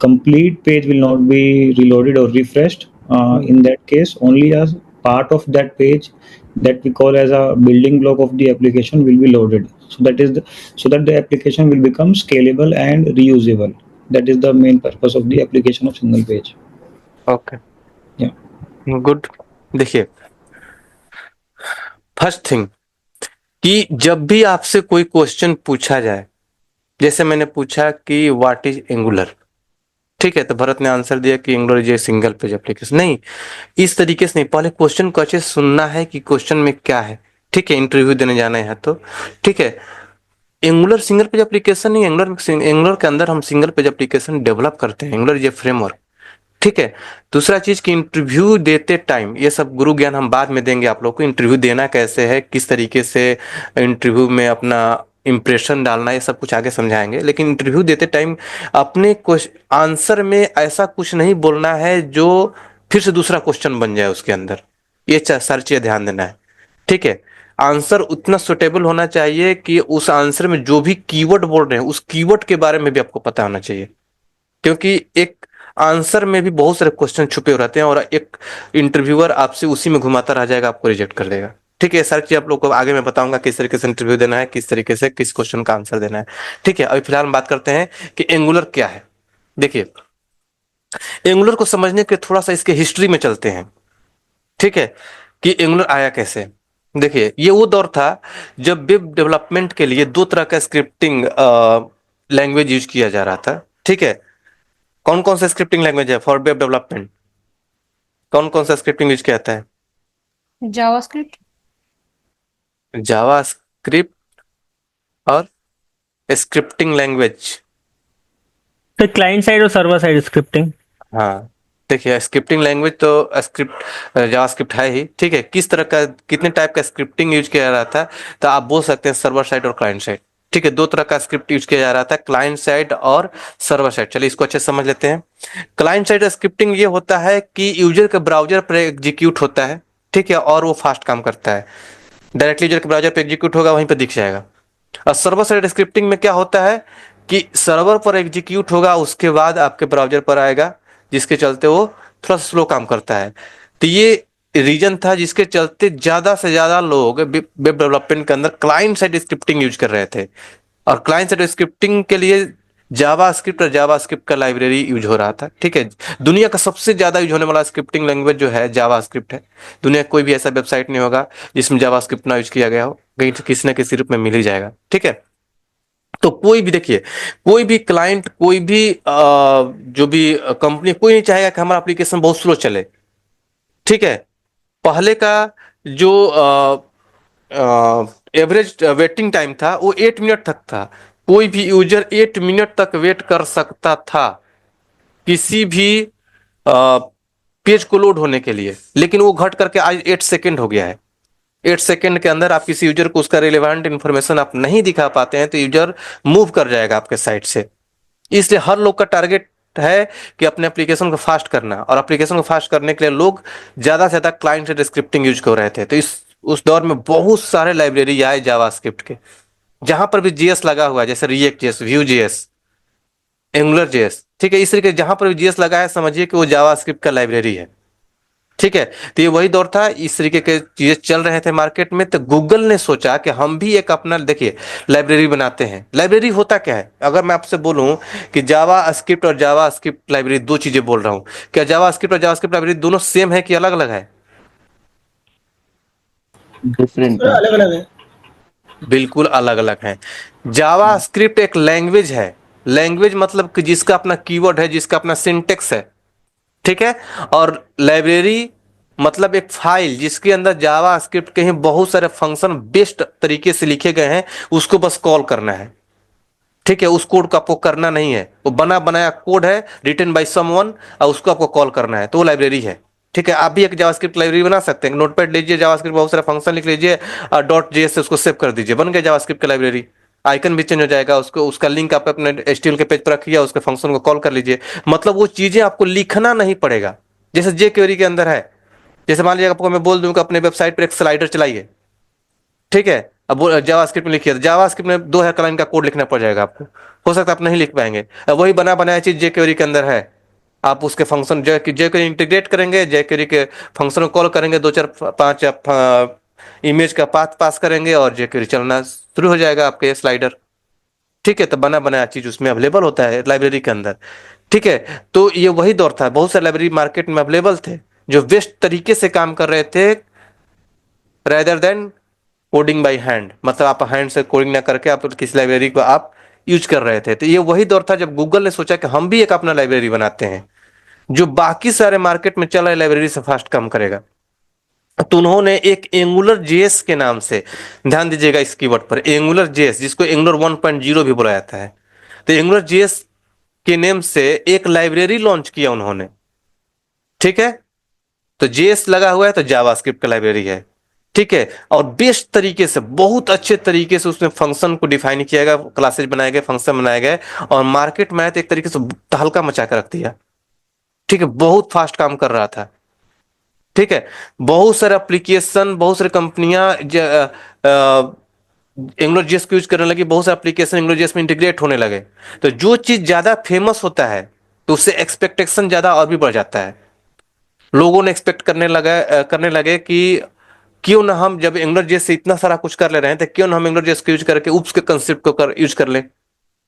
complete page will not be reloaded or refreshed. In that case only a part of that page that we call as a building block of the application will be loaded, so that the application will become scalable and reusable. That is the main purpose of the application of single page. Okay, good. देखिए, first thing कि जब भी आपसे कोई question पूछा जाए, जैसे मैंने पूछा कि व्हाट इज एंगुलर, ठीक है, तो भरत ने आंसर दिया कि angular is a single page application. नहीं, इस तरीके से नहीं, पहले क्वेश्चन को अच्छे से सुनना है कि क्वेश्चन में क्या है। ठीक है, इंटरव्यू देने जाना है तो ठीक है, एंगुलर सिंगल पेज एप्लीकेशन नहीं, एंगुलर के अंदर हम सिंगल पेज एप्लीकेशन डेवलप करते हैं। एंगुलर ये फ्रेमवर्क। ठीक है, दूसरा चीज कि इंटरव्यू देते टाइम, ये सब गुरु ज्ञान हम बाद में देंगे आप लोग को। इंटरव्यू देना कैसे है, किस तरीके से इंटरव्यू में अपना इम्प्रेशन डालना, ये सब कुछ आगे समझाएंगे। लेकिन इंटरव्यू देते टाइम अपने क्वेश्चन आंसर में ऐसा कुछ नहीं बोलना है जो फिर से दूसरा क्वेश्चन बन जाए उसके अंदर। ये सारी चीजें ध्यान देना है, ठीक है। आंसर उतना सुटेबल होना चाहिए कि उस आंसर में जो भी कीवर्ड बोल रहे हैं उस कीवर्ड के बारे में भी आपको पता होना चाहिए, क्योंकि एक आंसर में भी बहुत सारे क्वेश्चन छुपे हो रहते हैं और एक इंटरव्यूअर आपसे उसी में घुमाता रह जाएगा, आपको रिजेक्ट कर देगा। ठीक है, सारी चीज आप लोग को आगे मैं बताऊंगा किस तरीके से इंटरव्यू देना है, किस तरीके से किस क्वेश्चन का आंसर देना है। ठीक है, अभी फिलहाल हम बात करते हैं कि एंगुलर क्या है। देखिए, एंगुलर को समझने के थोड़ा सा इसके हिस्ट्री में चलते हैं, ठीक है, कि एंगुलर आया कैसे। देखिए, ये वो दौर था जब वेब डेवलपमेंट के लिए दो तरह का स्क्रिप्टिंग लैंग्वेज यूज किया जा रहा था। ठीक है, कौन कौन सा स्क्रिप्टिंग लैंग्वेज है फॉर वेब डेवलपमेंट? कौन कौन सा स्क्रिप्टिंग यूज किया जाता है? जावास्क्रिप्ट। जावास्क्रिप्ट और स्क्रिप्टिंग लैंग्वेज। तो क्लाइंट साइड और सर्वर साइड स्क्रिप्टिंग। हाँ, देखिए, स्क्रिप्टिंग लैंग्वेज तो स्क्रिप्ट जावास्क्रिप्ट है ही। ठीक है, किस तरह का कितने टाइप का स्क्रिप्टिंग यूज किया जा रहा था, तो आप बोल सकते हैं सर्वर साइड और क्लाइंट साइड। ठीक है, दो तरह का स्क्रिप्ट यूज किया जा रहा था, क्लाइंट साइड और सर्वर साइड। चलिए इसको अच्छे से समझ लेते हैं। क्लाइंट साइड स्क्रिप्टिंग ये होता है कि यूजर के ब्राउजर पर एग्जीक्यूट होता है, ठीक है, और वो फास्ट काम करता है, डायरेक्टली यूजर के ब्राउजर पर एग्जीक्यूट होगा, वहीं पर दिख जाएगा। और सर्वर साइड स्क्रिप्टिंग में क्या होता है कि सर्वर पर एग्जीक्यूट होगा, उसके बाद आपके ब्राउजर पर आएगा, जिसके चलते वो थोड़ा स्लो काम करता है। तो ये रीजन था जिसके चलते ज्यादा से ज्यादा लोग वेब डेवलपमेंट के अंदर क्लाइंट साइड स्क्रिप्टिंग यूज कर रहे थे। और क्लाइंट साइड स्क्रिप्टिंग के लिए जावास्क्रिप्ट और जावास्क्रिप्ट का लाइब्रेरी यूज हो रहा था। ठीक है, दुनिया का सबसे ज्यादा यूज होने वाला स्क्रिप्टिंग लैंग्वेज जो है जावास्क्रिप्ट है। दुनिया का कोई भी ऐसा वेबसाइट नहीं होगा जिसमें जावास्क्रिप्ट ना यूज किया गया हो, कहीं तो किसी न किसी रूप में मिल ही जाएगा। ठीक है, तो कोई भी देखिए, कोई भी क्लाइंट, कोई भी जो भी कंपनी, कोई नहीं चाहेगा कि हमारा एप्लीकेशन बहुत स्लो चले। ठीक है, पहले का जो एवरेज वेटिंग टाइम था वो 8 मिनट तक था। कोई भी यूजर 8 मिनट तक वेट कर सकता था किसी भी पेज को लोड होने के लिए, लेकिन वो घट करके आज 8 सेकेंड हो गया है। 8 सेकेंड के अंदर आप किसी यूजर को उसका रिलेवेंट इन्फॉर्मेशन आप नहीं दिखा पाते हैं तो यूजर मूव कर जाएगा आपके साइट से। इसलिए हर लोग का टारगेट है कि अपने एप्लीकेशन को फास्ट करना, और एप्लीकेशन को फास्ट करने के लिए लोग ज्यादा से ज्यादा क्लाइंट साइड स्क्रिप्टिंग यूज कर रहे थे। तो इस उस दौर में बहुत सारे लाइब्रेरी आए जावास्क्रिप्ट के, जहां पर भी जीएस लगा हुआ है, जैसे react JS, Vue JS, angular JS. ठीक है, इस तरीके जहां पर भी जीएस लगा है समझिए कि वो जावास्क्रिप्ट का लाइब्रेरी है। ठीक है, तो ये वही दौर था, इस तरीके के चीजें चल रहे थे मार्केट में। तो गूगल ने सोचा कि हम भी एक अपना, देखिए, लाइब्रेरी बनाते हैं। लाइब्रेरी होता क्या है? अगर मैं आपसे बोलूं कि जावा स्क्रिप्ट और जावा स्क्रिप्ट लाइब्रेरी, दो चीजें बोल रहा हूं, क्या जावा स्क्रिप्ट और जावा स्क्रिप्ट लाइब्रेरी दोनों सेम है कि अलग अलग है? डिफरेंट सर है। अलग अलग है। बिल्कुल अलग अलग है। जावा स्क्रिप्ट एक लैंग्वेज है, लैंग्वेज मतलब कि जिसका अपना कीवर्ड है, जिसका अपना सिंटेक्स है। ठीक है, और लाइब्रेरी मतलब एक फाइल जिसके अंदर जावा स्क्रिप्ट के ही बहुत सारे फंक्शन बेस्ट तरीके से लिखे गए हैं, उसको बस कॉल करना है। ठीक है, उस कोड को आपको करना नहीं है, वो बना बनाया कोड है, रिटन बाय समवन, और उसको आपको कॉल करना है, तो वो लाइब्रेरी है। ठीक है, आप भी एक जावास्क्रिप्ट लाइब्रेरी बना सकते हैं। नोटपैड लीजिए, जावास्क्रिप्ट बहुत सारे फंक्शन लिख लीजिए और डॉट जेएस से उसको सेव कर दीजिए, बन गया जावास्क्रिप्ट का लाइब्रेरी। आइकन भी चेंज हो जाएगा, उसको उसका लिंक आप अपने एचटीएमएल के पेज पर रखिए, उसके फंक्शन को कॉल कर लीजिए। मतलब वो चीजें आपको लिखना नहीं पड़ेगा, जैसे जे क्वेरी के अंदर है। जैसे मान लीजिए आपको मैं बोल दूं कि अपने वेबसाइट पर एक स्लाइडर चलाइए, ठीक है, अब वो जावास्क्रिप्ट में लिखिए, जावास्क्रिप्ट में 2000 लाइन का कोड लिखना पड़ जाएगा आपको, हो सकता है आप नहीं लिख पाएंगे। अब वही बना बनाया चीज जेक्वेरी के अंदर है, आप उसके फंक्शन जेक्वेरी इंटीग्रेट करेंगे, जेक्वेरी के फंक्शन को कॉल करेंगे, 2 4 5 इमेज का पाथ पास करेंगे और जेक्वेरी चलना शुरू हो जाएगा आपके स्लाइडर। ठीक है, तो बना बनाया चीज उसमें अवेलेबल होता है लाइब्रेरी के अंदर। ठीक है, तो ये वही दौर था, बहुत सारे लाइब्रेरी मार्केट में अवेलेबल थे जो बेस्ट तरीके से काम कर रहे थे, rather than coding by hand. मतलब आप हैंड से कोडिंग ना करके आप किसी लाइब्रेरी को आप यूज कर रहे थे। तो ये वही दौर था जब गूगल ने सोचा कि हम भी एक अपना लाइब्रेरी बनाते हैं जो बाकी सारे मार्केट में चल रहे लाइब्रेरी से फास्ट काम करेगा। तो उन्होंने एक एंगुलर जेएस के नाम से, ध्यान दीजिएगा इस कीवर्ड पर, एंगुलर जेएस, जिसको एंगुलर 1.0 भी बोला जाता है। तो एंगुलर जेएस के नेम से एक लाइब्रेरी लॉन्च किया उन्होंने। ठीक है, तो जेएस लगा हुआ है तो जावास्क्रिप्ट का लाइब्रेरी है, ठीक है, और बेस्ट तरीके से, बहुत अच्छे तरीके से उसमें फंक्शन को डिफाइन किया गया, क्लासेज बनाए गए, फंक्शन बनाए गए, और मार्केट में आए तो एक तरीके से तहलका मचा कर रख दिया। ठीक है, बहुत फास्ट काम कर रहा था। ठीक है, बहुत सारे एप्लीकेशन, बहुत सारी कंपनियां एंगुलर जेएस को यूज करने लगी, बहुत सारे एप्लीकेशन एंगुलर जेएस में इंटीग्रेट होने लगे। तो जो चीज ज्यादा फेमस होता है तो उससे एक्सपेक्टेशन ज्यादा और भी बढ़ जाता है। लोगों ने एक्सपेक्ट करने लगे कि क्यों ना हम, जब एंगुलर जेएस से इतना सारा कुछ कर ले रहे हैं, तो क्यों ना हम एंगुलर जेएस को यूज करके उप्स के कंसेप्ट को यूज कर ले,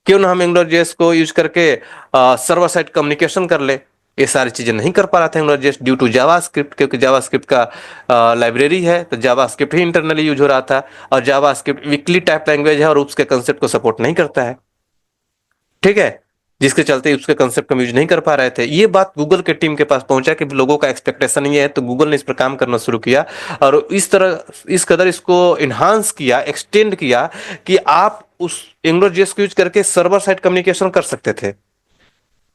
क्यों ना हम एंगुलर जेएस को यूज करके सर्वर साइड कम्युनिकेशन कर ले। ये सारी चीजें नहीं कर पा रहा था Angular JS due to JavaScript, क्योंकि जावास्क्रिप्ट का लाइब्रेरी है, तो जावास्क्रिप्ट ही इंटरनली यूज हो रहा था, और जावास्क्रिप्ट वीकली टाइप लैंग्वेज है और उसके कंसेप्ट को सपोर्ट नहीं करता है। ठीक है, जिसके चलते उसके कंसेप्ट को यूज नहीं कर पा रहे थे। ये बात गूगल के टीम के पास पहुंचा कि लोगों का एक्सपेक्टेशन ये है, तो गूगल ने इस पर काम करना शुरू किया, और इस तरह इस कदर इसको इन्हांस किया, एक्सटेंड किया कि आप उस एंगुलर जेएस को यूज करके सर्वर साइड कम्युनिकेशन कर सकते थे।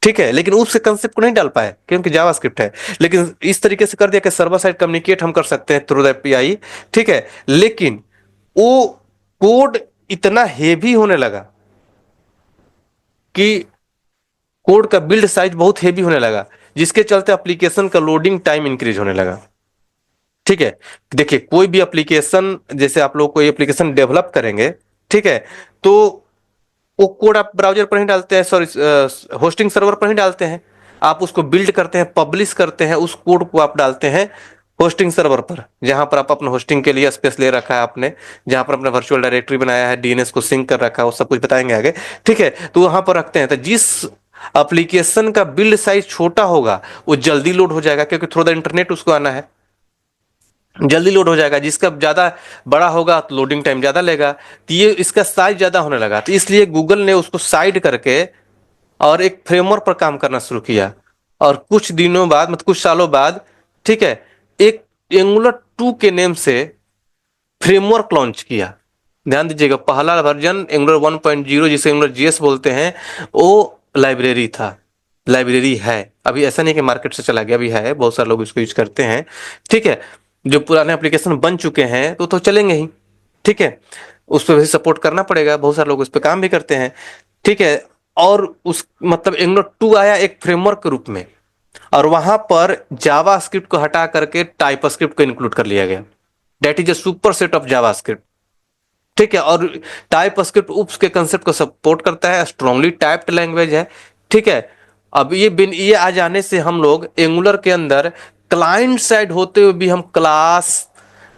ठीक है, लेकिन उसके कंसेप्ट को नहीं डाल पाए क्योंकि जावास्क्रिप्ट है, लेकिन इस तरीके से कर दिया कि सर्वर साइड कम्युनिकेट हम कर सकते हैं थ्रू द एपीआई। ठीक है, लेकिन वो कोड इतना हेवी होने लगा कि कोड का बिल्ड साइज बहुत हेवी होने लगा, जिसके चलते एप्लीकेशन का लोडिंग टाइम इंक्रीज होने लगा। ठीक है, देखिए कोई भी एप्लीकेशन, जैसे आप लोग कोई एप्लीकेशन डेवलप करेंगे, ठीक है, तो वो कोड आप ब्राउजर पर ही डालते हैं, सॉरी होस्टिंग सर्वर पर ही डालते हैं, आप उसको बिल्ड करते हैं, पब्लिश करते हैं, उस कोड को आप डालते हैं होस्टिंग सर्वर पर, जहां पर आप अपने होस्टिंग के लिए स्पेस ले रखा है आपने, जहां पर अपने वर्चुअल डायरेक्टरी बनाया है, डीएनएस को सिंक कर रखा है, वो सब कुछ बताएंगे आगे। ठीक है, तो वहां पर रखते हैं, तो जिस एप्लीकेशन का बिल्ड साइज छोटा होगा वो जल्दी लोड हो जाएगा, क्योंकि थ्रू द इंटरनेट उसको आना है, जल्दी लोड हो जाएगा। जिसका ज्यादा बड़ा होगा तो लोडिंग टाइम ज्यादा लेगा, तो ये इसका साइज ज्यादा होने लगा, तो इसलिए गूगल ने उसको साइड करके और एक फ्रेमवर्क पर काम करना शुरू किया, और कुछ दिनों बाद, मतलब कुछ सालों बाद, ठीक है, एक एंगुलर 2 के नेम से फ्रेमवर्क लॉन्च किया। ध्यान दीजिएगा, पहला वर्जन एंगुलर 1.0 जिसे एंगुलर जेएस बोलते हैं, वो लाइब्रेरी था, लाइब्रेरी है, अभी ऐसा नहीं कि मार्केट से चला गया, अभी है, बहुत सारे लोग इसको यूज करते हैं। ठीक है, जो पुराने एप्लीकेशन बन चुके हैं तो चलेंगे ही। ठीक है, उस पर भी सपोर्ट करना पड़ेगा, बहुत सारे लोग उस पर काम भी करते हैं। ठीक है, और उस मतलब एंगुलर 2 आया एक फ्रेमवर्क के रूप में, और वहां पर जावास्क्रिप्ट को हटा करके टाइपस्क्रिप्ट को इंक्लूड कर लिया गया, that is a super set of JavaScript. ठीक है, और टाइपस्क्रिप्ट उप्स के कंसेप्ट को सपोर्ट करता है, स्ट्रांगली टाइप्ड लैंग्वेज है। ठीक है, अब ये आ जाने से हम लोग एंगुलर के अंदर क्लाइंट साइड होते हुए भी हम क्लास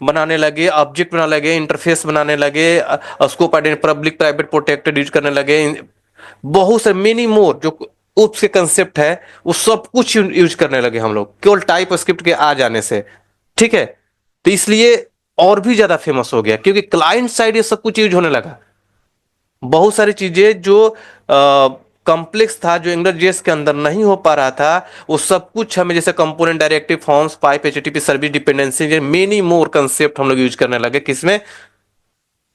बनाने लगे, ऑब्जेक्ट बनाने लगे, इंटरफेस बनाने लगे, scope identity, public private protected use करने लगे, बहुत से मेनी मोर जो उप्स के कंसेप्ट है वो सब कुछ यूज करने लगे हम लोग, केवल टाइप स्क्रिप्ट के आ जाने से। ठीक है, तो इसलिए और भी ज्यादा फेमस हो गया, क्योंकि क्लाइंट साइड ये सब कुछ यूज होने लगा। बहुत सारी चीजें जो कॉम्प्लेक्स था, जो एंगुलर जेएस के अंदर नहीं हो पा रहा था, वो सब कुछ हमें, जैसे component, directive, forms, pipe, HTTP service, dependency, many more concept हम लोग यूज करने लगे, किसमें,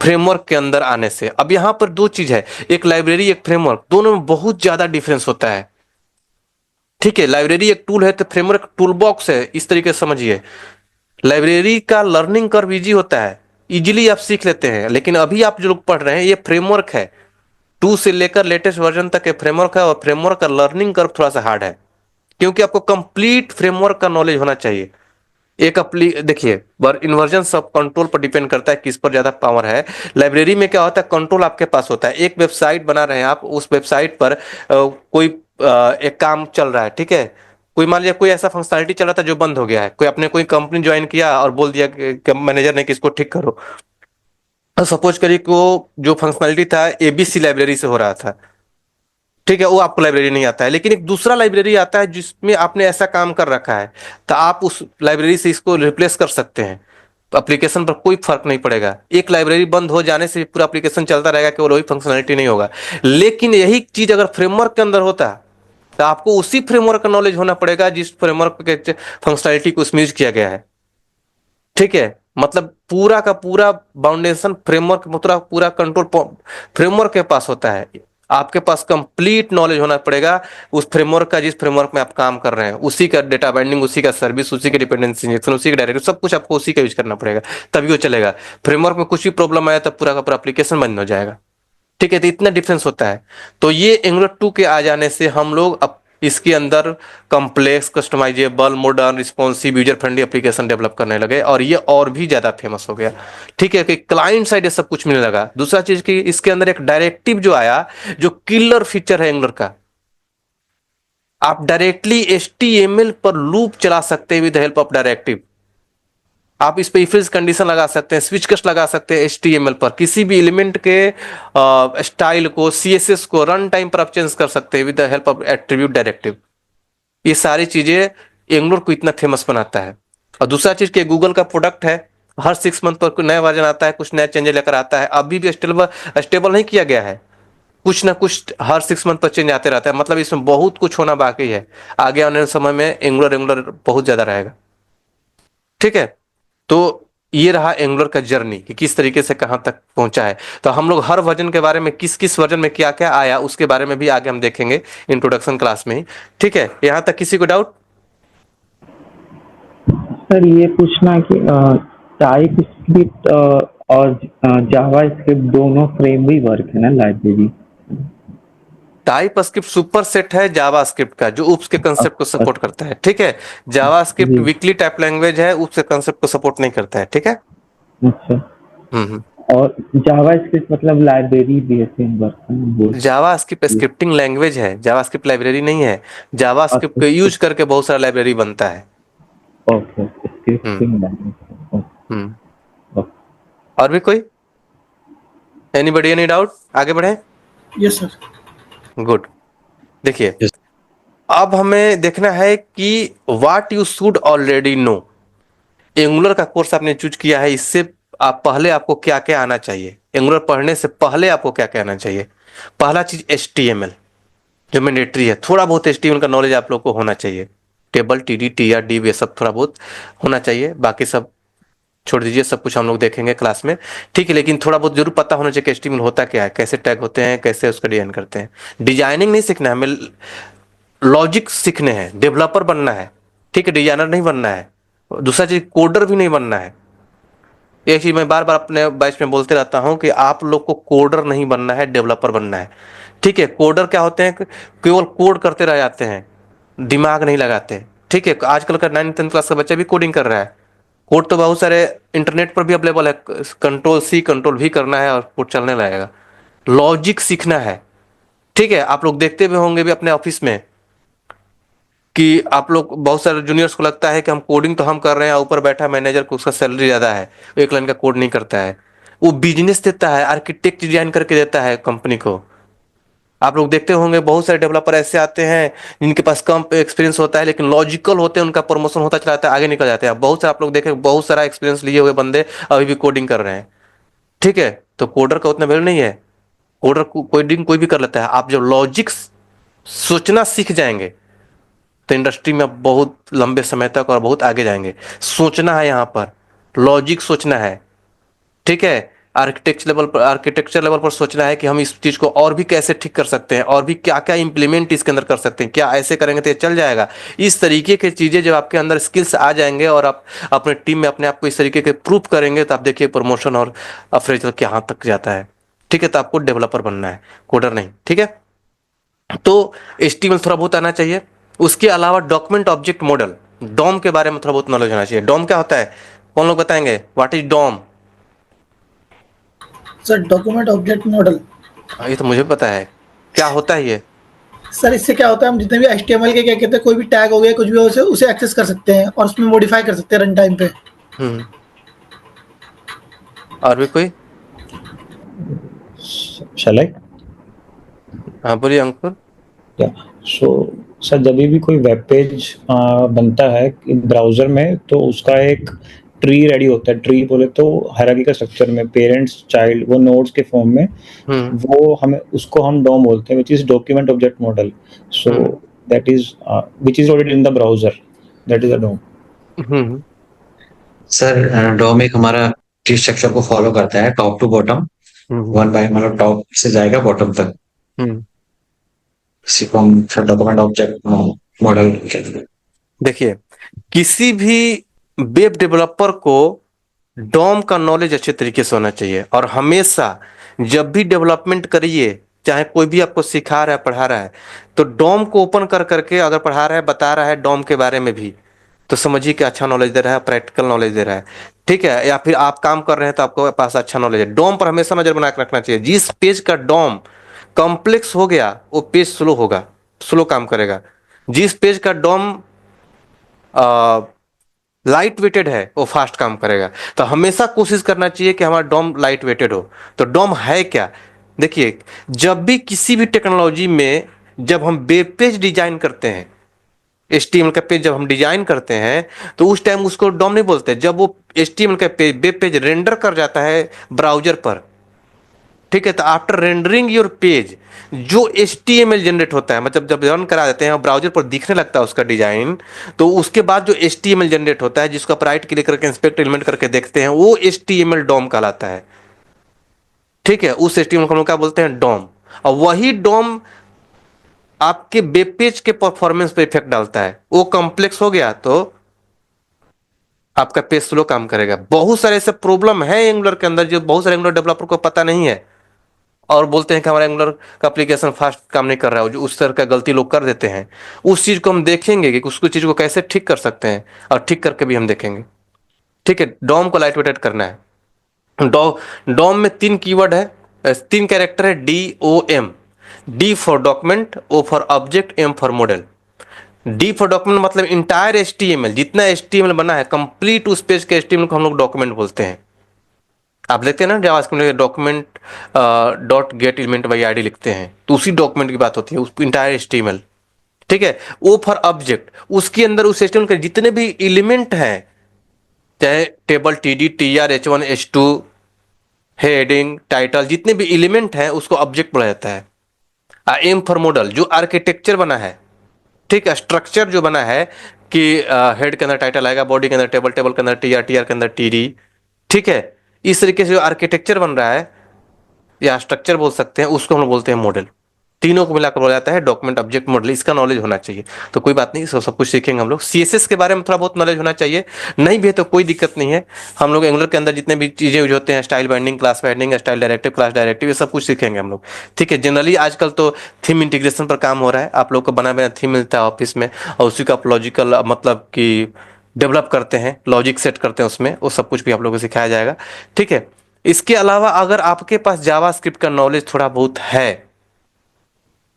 फ्रेमवर्क के अंदर आने से। अब यहां पर दो चीज है, एक लाइब्रेरी, एक फ्रेमवर्क, दोनों में बहुत ज्यादा डिफरेंस होता है। ठीक है, लाइब्रेरी एक टूल है तो फ्रेमवर्क टूल बॉक्स है, इस तरीके से समझिए। लाइब्रेरी का लर्निंग कर्व इजी होता है, इजीली आप सीख लेते हैं, लेकिन अभी आप जो लोग पढ़ रहे हैं ये फ्रेमवर्क है, 2 से लेकर लेटेस्ट वर्जन तक ये फ्रेमवर्क है, और फ्रेमवर्क का लर्निंग कर्व थोड़ा सा हार्ड है, क्योंकि आपको कंप्लीट फ्रेमवर्क का नॉलेज होना चाहिए। एक देखिए, इन्वर्जन सब कंट्रोल पर डिपेंड करता है, किस पर ज्यादा पावर है। लाइब्रेरी में क्या होता है, कंट्रोल आपके पास होता है, एक वेबसाइट बना रहे हैं आप, उस वेबसाइट पर कोई एक काम चल रहा है, ठीक है, कोई मान लिया कोई ऐसा फंक्शनलिटी चल रहा था जो बंद हो गया है, कोई अपने कोई कंपनी ज्वाइन किया और बोल दिया कि मैनेजर ने कि इसको ठीक करो, सपोज करिए कि वो जो फंक्शनलिटी था एबीसी लाइब्रेरी से हो रहा था, ठीक है, वो आपको लाइब्रेरी नहीं आता है, लेकिन एक दूसरा लाइब्रेरी आता है जिसमें आपने ऐसा काम कर रखा है, तो आप उस लाइब्रेरी से इसको रिप्लेस कर सकते हैं, तो एप्लीकेशन पर कोई फर्क नहीं पड़ेगा। एक लाइब्रेरी बंद हो जाने से पूरा एप्लीकेशन चलता रहेगा, केवल वही फंक्शनलिटी नहीं होगा। लेकिन यही चीज अगर फ्रेमवर्क के अंदर होता तो आपको उसी फ्रेमवर्क का नॉलेज होना पड़ेगा जिस फ्रेमवर्क के फंक्शनलिटी को उसमें यूज किया गया है। ठीक है, मतलब पूरा का पूरा बाउंडेशन फ्रेमवर्क, पूरा कंट्रोल फ्रेमवर्क के पास होता है। आपके पास कंप्लीट नॉलेज होना पड़ेगा उस फ्रेमवर्क का, जिस फ्रेमवर्क में आप काम कर रहे हैं, उसी का डेटा बाइंडिंग, उसी का सर्विस, उसी के डिपेंडेंसी इंजेक्शन, उसी का डायरेक्टिव, सब कुछ आपको उसी का यूज करना पड़ेगा, तभी वो चलेगा। फ्रेमवर्क में कुछ भी प्रॉब्लम आया तब पूरा का पूरा एप्लीकेशन बंद हो जाएगा। ठीक है, तो इतना डिफरेंस होता है। तो ये एंगुलर 2 के आ जाने से हम लोग अब इसके अंदर complex, customisable, modern, responsive, user friendly application develop करने लगे, और ये और भी ज्यादा फेमस हो गया। ठीक है, कि क्लाइंट साइड ये सब कुछ मिलने लगा। दूसरा चीज कि इसके अंदर एक डायरेक्टिव जो आया, जो किलर फीचर है एंगुलर का, आप डायरेक्टली HTML पर लूप चला सकते हैं विद हेल्प ऑफ डायरेक्टिव। आप इस पे इफ एल्स कंडीशन लगा सकते हैं, स्विच केस लगा सकते हैं HTML पर, किसी भी एलिमेंट के स्टाइल को, CSS को रन टाइम पर आप चेंज कर सकते हैं with the help of attribute directive. ये सारी चीजें एंगुलर को इतना फेमस बनाता है। और दूसरा चीज कि गूगल का प्रोडक्ट है, हर 6 मंथ पर कोई नया वर्जन आता है, कुछ नया चेंज लेकर आता है। अभी भी स्टेबल नहीं किया गया है, कुछ ना कुछ हर 6 मंथ पर चेंज आते रहता है। मतलब इसमें बहुत कुछ होना बाकी है। आगे आने वाले समय में एंगुलर बहुत ज्यादा रहेगा। ठीक है, तो ये रहा एंगुलर का जर्नी कि किस तरीके से कहां तक पहुंचा है। तो हम लोग हर वर्जन के बारे में, किस किस वर्जन में क्या क्या आया, उसके बारे में भी आगे हम देखेंगे इंट्रोडक्शन क्लास में ही। ठीक है, यहां तक किसी को डाउट? सर ये पूछना है कि टाइप स्क्रिप्ट और जावा स्क्रिप्ट दोनों फ्रेमवर्क है ना library? Type script super set है जावा स्क्रिप्ट का, जो UPS के कंसेप्ट को सपोर्ट करता है। ठीक है, जावा स्क्रिप्ट वीकली टाइप लैंग्वेज है, UPS के कंसेप्ट को सपोर्ट नहीं करता है। ठीक है, अच्छा। और जावा स्क्रिप्ट मतलब लाइब्रेरी भी है फ्रेमवर्क? जावा स्क्रिप्ट स्क्रिप्टिंग लैंग्वेज है, जावा स्क्रिप्ट लाइब्रेरी नहीं है। जावा स्क्रिप्ट को यूज करके बहुत सारा लाइब्रेरी बनता है। Okay, scripting language. और भी कोई? Anybody, any doubt? आगे बढ़े? Yes sir. गुड। देखिए, अब हमें देखना है कि what you should already know. Angular का कोर्स आपने चूज किया है, इससे आप पहले आपको क्या क्या आना चाहिए, एंगुलर पढ़ने से पहले आपको क्या क्या आना चाहिए। पहला चीज HTML जो मैंडेटरी है, थोड़ा बहुत HTML का नॉलेज आप लोग को होना चाहिए। टेबल, TD, TR, div ये सब थोड़ा बहुत होना चाहिए, बाकी सब छोड़ दीजिए, सब कुछ हम लोग देखेंगे क्लास में। ठीक है, लेकिन थोड़ा बहुत जरूर पता होना चाहिए कि HTML होता क्या है, कैसे टैग होते हैं, कैसे उसका डिजाइन करते हैं। डिजाइनिंग नहीं सीखना है हमें, लॉजिक सीखने हैं, डेवलपर बनना है। ठीक है, डिजाइनर नहीं बनना है। दूसरा चीज, कोडर भी नहीं बनना है। एक चीज मैं बार बार अपने बैच में बोलते रहता हूं कि आप लोग को कोडर नहीं बनना है, डेवलपर बनना है। ठीक है, कोडर क्या होते हैं, केवल कोड करते रह जाते हैं, दिमाग नहीं लगाते। ठीक है, आजकल का 9th-10th क्लास का बच्चा भी कोडिंग कर रहा है। कोड तो बहुत सारे इंटरनेट पर भी अवेलेबल है, Ctrl+C Ctrl+V करना है और कोड चलने लगेगा। लॉजिक सीखना है। ठीक है, आप लोग देखते हुए होंगे भी अपने ऑफिस में कि आप लोग, बहुत सारे जूनियर्स को लगता है कि हम कोडिंग तो हम कर रहे हैं, ऊपर बैठा मैनेजर को उसका सैलरी ज्यादा है, वो एक लाइन का कोड नहीं करता है, वो बिजनेस देता है, आर्किटेक्ट डिजाइन करके देता है कंपनी को। आप लोग देखते होंगे बहुत सारे डेवलपर ऐसे आते हैं जिनके पास कम एक्सपीरियंस होता है, लेकिन लॉजिकल होते हैं, उनका प्रमोशन होता चला जाता है, आगे निकल जाते हैं। बहुत सारे आप लोग देखें, बहुत सारा एक्सपीरियंस लिए हुए बंदे अभी भी कोडिंग कर रहे हैं। ठीक है, तो कोडर का उतना वैल्यू नहीं है। कोडर कोडिंग कोई भी कर लेता है। आप जब लॉजिक सोचना सीख जाएंगे तो इंडस्ट्री में बहुत लंबे समय तक और बहुत आगे जाएंगे। सोचना है, यहाँ पर लॉजिक सोचना है। ठीक है, आर्किटेक्चर लेवल पर सोचना है कि हम इस चीज को और भी कैसे ठीक कर सकते हैं, और भी क्या क्या इंप्लीमेंट इसके अंदर कर सकते हैं, क्या ऐसे करेंगे तो ये चल जाएगा। इस तरीके की चीजें जब आपके अंदर स्किल्स आ जाएंगे और आप अपने टीम में अपने आप को इस तरीके के प्रूफ करेंगे, तो आप देखिए प्रमोशन और अप्रेजल कहाँ तक जाता है। ठीक है, तो आपको डेवलपर बनना है, कोडर नहीं। ठीक है, तो HTML थोड़ा बहुत आना चाहिए। उसके अलावा डॉक्यूमेंट ऑब्जेक्ट मॉडल, डॉम के बारे में थोड़ा बहुत नॉलेज होना चाहिए। डॉम क्या होता है, कौन लोग बताएंगे? What is DOM? Sir document object model, ये तो मुझे पता है, क्या होता है ये? सर इससे क्या होता है, हम जितने भी HTML के क्या कहते हैं, कोई भी टैग हो गया, कुछ भी हो, उसे एक्सेस कर सकते हैं और उसमें मॉडिफाई कर सकते हैं रन टाइम पे। और भी कोई? Shall I? हाँ बोलिए अंकुर। सो सर, जब भी कोई वेब पेज बनता है ब्राउजर में, तो उसका एक ट्री रेडी होता है। ट्री बोले तो हायरार्की का स्ट्रक्चर में पेरेंट्स, चाइल्ड, वो नोड्स के फॉर्म में, वो हमें उसको हम डॉम बोलते हैं, which is document object model. So that is which is already in the browser, that is a DOM. Sir DOM एक हमारा ट्री स्ट्रक्चर को फॉलो करता है, top to bottom, one by, मतलब टॉप से जाएगा बॉटम तक। हम्म। इसी को हम फिर डॉक्यूमेंट ऑब्जेक्ट मॉडल कहते हैं। देखिए, किसी भी वेब डेवलपर को डॉम का नॉलेज अच्छे तरीके से होना चाहिए, और हमेशा जब भी डेवलपमेंट करिए, चाहे कोई भी आपको सिखा रहा है पढ़ा रहा है, तो डॉम को ओपन कर करके अगर पढ़ा रहा है बता रहा है डॉम के बारे में भी, तो समझिए कि अच्छा नॉलेज दे रहा है, प्रैक्टिकल नॉलेज दे रहा है। ठीक है, या फिर आप काम कर रहे हैं तो आपको पास अच्छा नॉलेज है। डॉम पर हमेशा नजर बना के रखना चाहिए। जिस पेज का डॉम कॉम्प्लेक्स हो गया वो पेज स्लो होगा, स्लो काम करेगा। जिस पेज का डॉम लाइट वेटेड है वो फास्ट काम करेगा। तो हमेशा कोशिश करना चाहिए कि हमारा डॉम लाइट वेटेड हो। तो डॉम है क्या? देखिए, जब भी किसी भी टेक्नोलॉजी में जब हम वेब पेज डिजाइन करते हैं, HTML का पेज जब हम डिजाइन करते हैं, तो उस टाइम उसको डॉम नहीं बोलते। जब वो HTML का पेज वेब पेज रेंडर कर जाता है ब्राउजर पर, ठीक है, तो आफ्टर रेंडरिंग योर पेज जो HTML जनरेट होता है, मतलब जब रन करा देते हैं और ब्राउजर पर दिखने लगता है उसका डिजाइन, तो उसके बाद जो HTML जनरेट होता है, जिसको आप राइट क्लिक करके इंस्पेक्ट एलिमेंट करके देखते हैं, वो HTML डॉम कहलाता है। ठीक है, उस HTML को हम क्या बोलते हैं? डॉम। और वही डॉम आपके वेब पेज के परफॉर्मेंस पे इफेक्ट डालता है। वो कॉम्प्लेक्स हो गया तो आपका पेज स्लो काम करेगा। बहुत सारे ऐसे प्रॉब्लम है एंगुलर के अंदर जो बहुत सारे एंगुलर डेवलपर को पता नहीं है, और बोलते हैं कि हमारा एंगुलर का एप्लीकेशन फास्ट काम नहीं कर रहा है। जो उस तरह का गलती लोग कर देते हैं, उस चीज को हम देखेंगे कि उसको चीज को कैसे ठीक कर सकते हैं, और ठीक करके भी हम देखेंगे। ठीक है, डॉम को लाइट वेटेड करना है। डॉम में 3 कीवर्ड है, 3 कैरेक्टर है, DOM। D for document, O for object, M for model. D for document मतलब इंटायर HTML, जितना HTML बना है कंप्लीट उस पेज के HTML को हम लोग डॉक्यूमेंट बोलते हैं। आप लिखते हैं ना जावास्क्रिप्ट में document dot gate element by ID लिखते हैं, तो उसी डॉक्यूमेंट की बात होती है, उस इंटायर HTML। ठीक है, ओ फॉर ऑब्जेक्ट, उसके अंदर उस HTML के जितने भी एलिमेंट हैं, चाहे table, TD, TR, H1, H2, heading, title, जितने भी एलिमेंट हैं उसको ऑब्जेक्ट बोला जाता है। एम फॉर मॉडल, जो आर्किटेक्चर बना है, ठीक है, स्ट्रक्चर जो बना है कि हेड के अंदर टाइटल आएगा, बॉडी के अंदर टेबल, टेबल के अंदर TR, TR के अंदर TD। ठीक है, इस तरीके से जो आर्किटेक्चर बन रहा है या स्ट्रक्चर बोल सकते हैं, उसको हम लोग बोलते हैं मॉडल। तीनों को मिलाकर बोला जाता है डॉक्यूमेंट ऑब्जेक्ट मॉडल। इसका नॉलेज होना चाहिए। तो कोई बात नहीं, सब कुछ सीखेंगे हम लोग। CSS के बारे में थोड़ा बहुत नॉलेज होना चाहिए, नहीं भी है तो कोई दिक्कत नहीं है। हम लोग एंगुलर के अंदर जितने भी चीजें यूज होते हैं, style binding, class binding, style directive, class directive, ये सब कुछ सीखेंगे हम लोग। ठीक है, जनरली आजकल तो थीम इंटीग्रेशन पर काम हो रहा है। आप लोग को बना बना थीम मिलता है ऑफिस में, और उसी का आप लॉजिकल मतलब कि डेवलप करते हैं, लॉजिक सेट करते हैं उसमें, वो सब कुछ भी आप लोगों को सिखाया जाएगा। ठीक है, इसके अलावा अगर आपके पास जावास्क्रिप्ट का नॉलेज थोड़ा बहुत है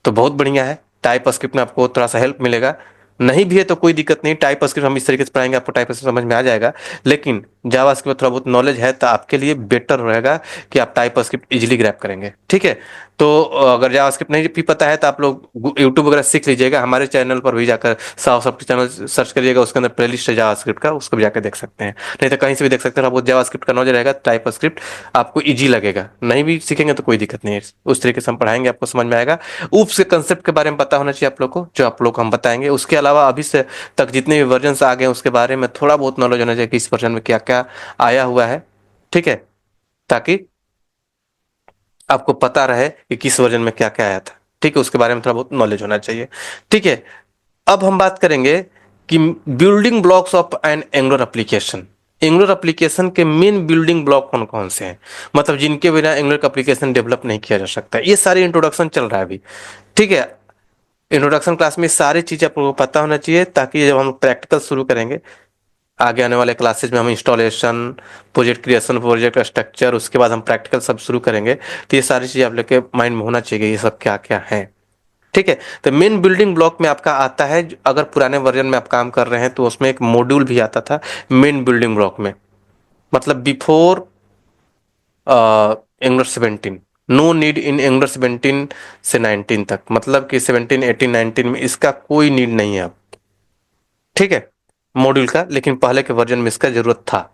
तो बहुत बढ़िया है। टाइप स्क्रिप्ट में आपको थोड़ा सा हेल्प मिलेगा। नहीं भी है तो कोई दिक्कत नहीं, टाइप स्क्रिप्ट हम इस तरीके से पढ़ाएंगे, आपको टाइप स्क्रिप्ट समझ में आ जाएगा। लेकिन जावास्क्रिप्ट में थोड़ा बहुत नॉलेज है तो आपके लिए बेटर रहेगा कि आप टाइप स्क्रिप्ट इजीली ग्रैब करेंगे। ठीक है, तो अगर जावास्क्रिप्ट नहीं भी पता है तो आप लोग यूट्यूब वगैरह सीख लीजिएगा। हमारे चैनल पर भी जाकर सॉफ्ट चैनल सर्च करिएगा, उसके अंदर प्लेलिस्ट है जावास्क्रिप्ट का, उसको भी जाकर देख सकते हैं। नहीं तो कहीं से भी देख सकते हैं। बहुत जावास्क्रिप्ट का नॉलेज रहेगा, टाइप स्क्रिप्ट आपको ईजी लगेगा। नहीं भी सीखेंगे तो कोई दिक्कत नहीं है, उस तरीके से हम पढ़ाएंगे, आपको समझ में आएगा। ऊप्स के कंसेप्ट के बारे में पता होना चाहिए आप लोग को, जो आप लोग को हम बताएंगे। उसके अलावा अभी से तक जितने भी वर्जन आ गए उसके बारे में थोड़ा बहुत नॉलेज होना चाहिए कि इस वर्जन में क्या क्या आया हुआ है। ठीक है, ताकि आपको पता रहे कि किस वर्जन में क्या क्या आया था। ठीक है, उसके बारे में थोड़ा बहुत नॉलेज होना चाहिए। ठीक है, अब हम बात करेंगे कि building blocks of N angular application. Angular application के मेन बिल्डिंग ब्लॉक कौन कौन से हैं, मतलब जिनके बिना एंगुलर का एप्लीकेशन डेवलप नहीं किया जा सकता। ये सारी इंट्रोडक्शन चल रहा है अभी। ठीक है, इंट्रोडक्शन क्लास में सारी चीजें आप लोगों को पता होना चाहिए, ताकि जब हम प्रैक्टिकल शुरू करेंगे आगे आने वाले क्लासेज में, हम installation, project creation, project structure, उसके बाद हम प्रैक्टिकल सब शुरू करेंगे, तो ये सारी चीजें आप लोग के माइंड में होना चाहिए ये सब क्या क्या है। ठीक है, तो मेन बिल्डिंग ब्लॉक में आपका आता है, अगर पुराने वर्जन में आप काम कर रहे हैं तो उसमें एक मॉड्यूल भी आता था मेन बिल्डिंग ब्लॉक में, मतलब before Angular 17, no need in Angular 17 से 19 तक, मतलब कि 17, 18, 19 में इसका कोई नीड नहीं है अब। ठीक है, मॉड्यूल का, लेकिन पहले के वर्जन में इसका जरूरत था।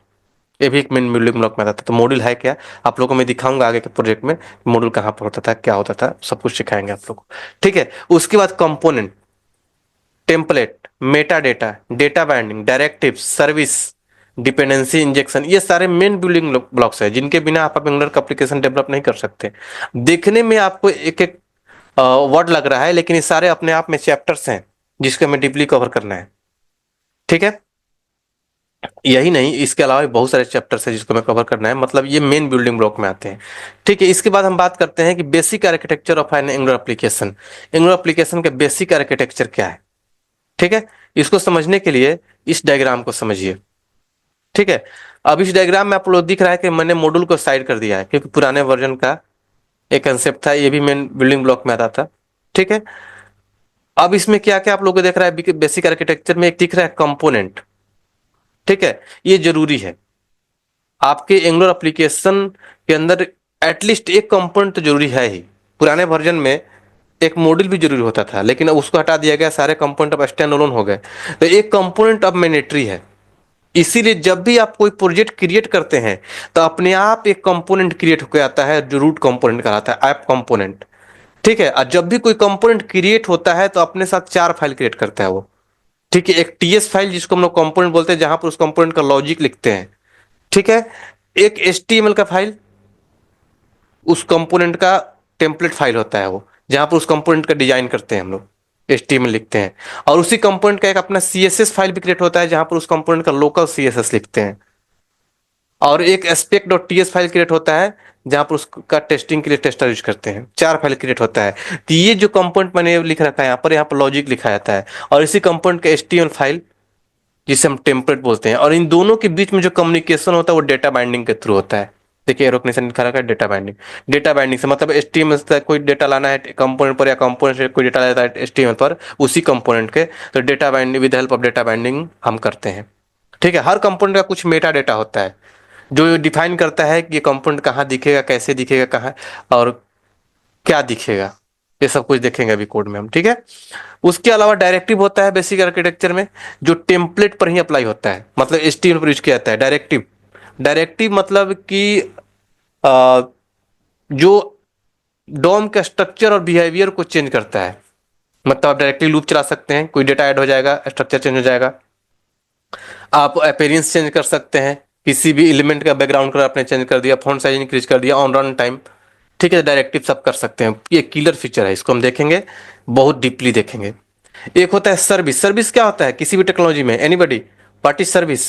ये भी एक मेन बिल्डिंग ब्लॉक में आता था। तो मॉड्यूल है क्या, आप लोगों को मैं दिखाऊंगा आगे के प्रोजेक्ट में मॉड्यूल कहाँ पर होता था, क्या होता था, सब कुछ सिखाएंगे आप लोग को। ठीक है, उसके बाद component, template, Meta data, data binding, directive, service, dependency injection, ये सारे मेन बिल्डिंग ब्लॉक्स है, जिनके बिना आप एंगुलर का एप्लीकेशन डेवलप नहीं कर सकते। देखने में आपको एक एक वर्ड लग रहा है, लेकिन ये सारे अपने आप में चैप्टर्स हैं जिसको हमें डीपली कवर करना है। ठीक है, यही नहीं, इसके अलावा भी बहुत सारे चैप्टर्स हैं जिसको हमें कवर करना है, मतलब ये मेन बिल्डिंग ब्लॉक में आते हैं। ठीक है, इसके बाद हम बात करते हैं कि basic architecture of N angular application. Angular application का बेसिक आर्किटेक्चर क्या है। ठीक है, इसको समझने के लिए इस डायग्राम को समझिए। ठीक है, अब इस डायग्राम में आप लोग दिख रहा है कि मैंने मॉड्यूल को साइड कर दिया है, क्योंकि पुराने वर्जन का एक कंसेप्ट था, ये भी मेन बिल्डिंग ब्लॉक में आता था। ठीक है, अब इसमें क्या क्या आप लोगों को देख रहा है, बेसिक आर्किटेक्चर में एक दिख रहा है कंपोनेंट। ठीक है, ये जरूरी है आपके एंगुलर एप्लीकेशन के अंदर, एटलीस्ट एक कंपोनेंट तो जरूरी है ही। पुराने वर्जन में एक मॉड्यूल भी जरूरी होता था, लेकिन अब उसको हटा दिया गया, सारे कंपोनेंट अब स्टैंड अलोन हो गए, तो एक कंपोनेंट अब मैंडेटरी है। इसीलिए जब भी आप कोई प्रोजेक्ट क्रिएट करते हैं तो अपने आप एक कंपोनेंट क्रिएट होकर आता है, जो रूट कंपोनेंट कहलाता है, ऐप कंपोनेंट। ठीक है, और जब भी कोई कंपोनेंट क्रिएट होता है तो अपने साथ 4 फाइल क्रिएट करता है वो। ठीक है, एक टीएस फाइल जिसको हम लोग कंपोनेंट बोलते हैं, जहां पर उस कंपोनेंट का लॉजिक लिखते हैं। ठीक है, एक एचटीएमएल का फाइल, उस कंपोनेंट का टेम्पलेट फाइल होता है वो, जहां पर उस कंपोनेंट का डिजाइन करते हैं हम लोग, एचटीएमएल लिखते हैं। और उसी कंपोनेंट का एक अपना सीएसएस फाइल भी क्रिएट होता है, जहां पर उस कंपोनेंट का लोकल सीएसएस लिखते हैं। और एक aspect.ts फाइल क्रिएट होता है, जहां पर उसका टेस्टिंग के लिए टेस्टर यूज करते हैं। 4 फाइल क्रिएट होता है। तो ये जो कंपोनेंट मैंने लिख रखा है यहाँ पर लॉजिक लिखा जाता है, और इसी कंपोनेंट का एचटीएमएल फाइल जिसे हम टेम्पलेट बोलते हैं। और इन दोनों के बीच में जो कम्युनिकेशन होता है वो डेटा बाइंडिंग के थ्रू होता है। देखिए एरोकनेशन लिखा रखा है, डेटा बाइंडिंग। डेटा बाइंडिंग से मतलब एचटीएमएल से कोई डेटा लाना है कंपोनेंट पर, या कंपोनेंट से कोई डेटा लेता है एचटीएमएल पर उसी कंपोनेंट के, तो data binding, with help of data binding हम करते हैं। ठीक है, हर कंपोनेंट का कुछ मेटा डेटा होता है जो डिफाइन करता है कि ये कंपोनेंट कहाँ दिखेगा, कैसे दिखेगा, कहाँ और क्या दिखेगा, ये सब कुछ देखेंगे अभी कोड में हम। ठीक है, उसके अलावा डायरेक्टिव होता है बेसिक आर्किटेक्चर में, जो टेम्पलेट पर ही अप्लाई होता है, मतलब एचटीएमएल पर यूज किया जाता है। डायरेक्टिव, डायरेक्टिव मतलब कि जो डोम का स्ट्रक्चर और बिहेवियर को चेंज करता है। मतलब आप डायरेक्टली लूप चला सकते हैं, कोई डेटा ऐड हो जाएगा, स्ट्रक्चर चेंज हो जाएगा। आप अपीयरेंस चेंज कर सकते हैं, किसी भी एलिमेंट का बैकग्राउंड कलर आपने चेंज कर दिया, फॉन्ट साइज इंक्रीज कर दिया ऑन रन टाइम। ठीक है, डायरेक्टिव सब कर सकते हैं, ये किलर फीचर है, इसको हम देखेंगे, बहुत डीपली देखेंगे। एक होता है सर्विस। सर्विस क्या होता है किसी भी टेक्नोलॉजी में, anybody, what is service?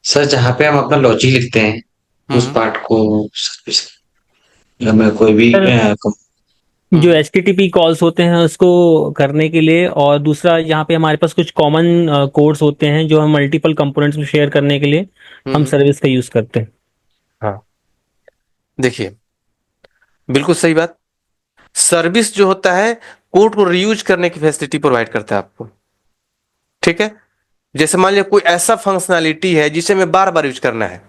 Sir जहाँ पे हम अपना लॉजिक लिखते हैं उस पार्ट को सर्विस, हमें कोई भी जो HTTP कॉल्स होते हैं उसको करने के लिए, और दूसरा यहाँ पे हमारे पास कुछ कॉमन कोड्स होते हैं जो हम मल्टीपल कंपोनेंट्स में शेयर करने के लिए हम सर्विस का यूज करते हैं। हाँ, देखिए बिल्कुल सही बात। सर्विस जो होता है कोड को रीयूज करने की फैसिलिटी प्रोवाइड करता है आपको। ठीक है, जैसे मान लिया कोई ऐसा फंक्शनैलिटी है जिसे हमें बार बार यूज करना है।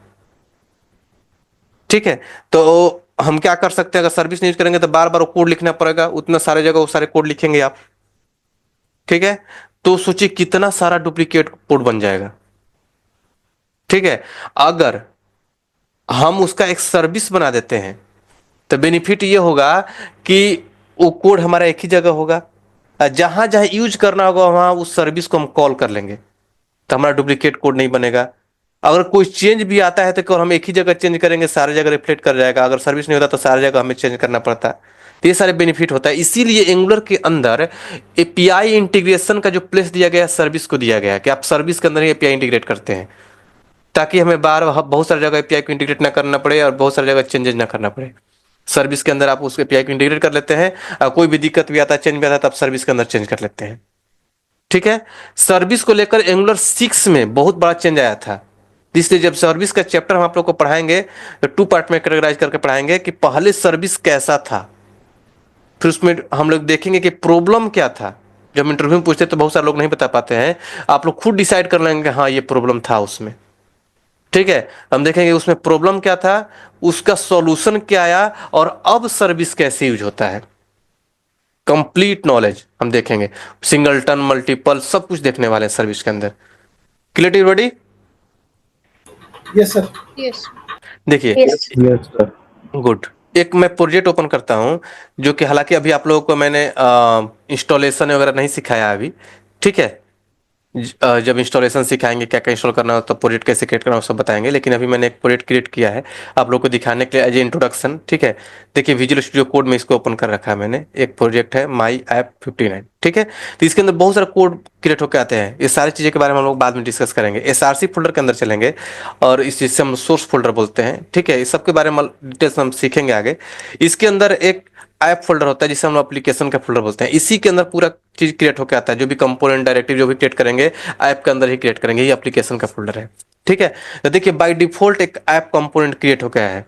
ठीक है, तो हम क्या कर सकते हैं, अगर सर्विस नहीं यूज करेंगे तो बार बार कोड लिखना पड़ेगा, उतना सारे जगह वो सारे कोड लिखेंगे आप। ठीक है, तो सोचिए कितना सारा डुप्लीकेट कोड बन जाएगा। ठीक है, अगर हम उसका एक सर्विस बना देते हैं तो बेनिफिट ये होगा कि वो कोड हमारा एक ही जगह होगा, जहां जहां यूज करना होगा वहां उस सर्विस को हम कॉल कर लेंगे, तो हमारा डुप्लीकेट कोड नहीं बनेगा। अगर कोई चेंज भी आता है तो केवल हम एक ही जगह चेंज करेंगे, सारी जगह रिफ्लेक्ट कर जाएगा। अगर सर्विस नहीं होता तो सारी जगह हमें चेंज करना पड़ता है। तो ये सारे बेनिफिट होता है। इसीलिए एंगुलर के अंदर एपीआई इंटीग्रेशन का जो प्लेस दिया गया है, सर्विस को दिया गया है कि आप सर्विस के अंदर ही एपीआई इंटीग्रेट करते हैं, ताकि हमें बहुत सारी जगह एपीआई को इंटीग्रेट ना करना पड़े और बहुत सारी जगह चेंजेस ना करना पड़े। सर्विस के अंदर आप उस एपीआई को इंटीग्रेट कर लेते हैं, कोई भी दिक्कत भी आता है, चेंज भी आता है, तो आप सर्विस के अंदर चेंज कर लेते हैं। ठीक है, सर्विस को लेकर एंगुलर 6 में बहुत बड़ा चेंज आया था। इसलिए जब सर्विस का चैप्टर हम आप लोग को पढ़ाएंगे तो 2 पार्ट में कैटेगराइज करके पढ़ाएंगे कि पहले सर्विस कैसा था, फिर उसमें हम लोग देखेंगे कि प्रॉब्लम क्या था। जब हम इंटरव्यू में पूछते तो बहुत सारे लोग नहीं बता पाते हैं, आप लोग खुद डिसाइड कर लेंगे हाँ ये प्रॉब्लम था उसमें। ठीक है, हम देखेंगे उसमें प्रॉब्लम क्या था, उसका सॉल्यूशन क्या आया, और अब सर्विस कैसे यूज होता है। कंप्लीट नॉलेज हम देखेंगे, सिंगलटन, मल्टीपल, सब कुछ देखने वाले हैं सर्विस के अंदर। Clear everybody? Yes sir. Yes देखिए, यस सर। गुड। एक मैं प्रोजेक्ट ओपन करता हूं, जो कि हालांकि अभी आप लोगों को मैंने इंस्टॉलेशन वगैरह नहीं सिखाया अभी। ठीक है, जब इंस्टॉलेशन सिखाएंगे क्या क्या इंस्टॉल करना हो तो प्रोजेक्ट कैसे क्रिएट करना हो सब बताएंगे। लेकिन अभी मैंने एक प्रोजेक्ट क्रिएट किया है आप लोग को दिखाने के लिए एज ए इंट्रोडक्शन, ठीक है। देखिए विजुअल स्टूडियो कोड में इसको ओपन कर रखा है मैंने, एक प्रोजेक्ट है माई ऐप 59, ठीक है। तो इसके अंदर बहुत सारा कोड क्रिएट होकर आते हैं, ये सारी चीज़ें के बारे में हम लोग बाद में डिस्कस करेंगे। SRC फोल्डर के अंदर चलेंगे और इस चीज़ से हम सोर्स फोल्डर बोलते हैं, ठीक है। इस सब के बारे में डिटेल्स हम सीखेंगे आगे। इसके अंदर एक ऐप फोल्डर होता है जिसे हम एप्लीकेशन का फोल्डर बोलते हैं, इसी के अंदर पूरा चीज क्रिएट होकर आता है, जो भी कंपोनेंट डायरेक्टिव जो भी क्रिएट करेंगे ऐप के अंदर ही क्रिएट करेंगे, ये एप्लीकेशन का फोल्डर है, ठीक है। तो देखिए बाय डिफॉल्ट एक ऐप कंपोनेंट क्रिएट हो गया है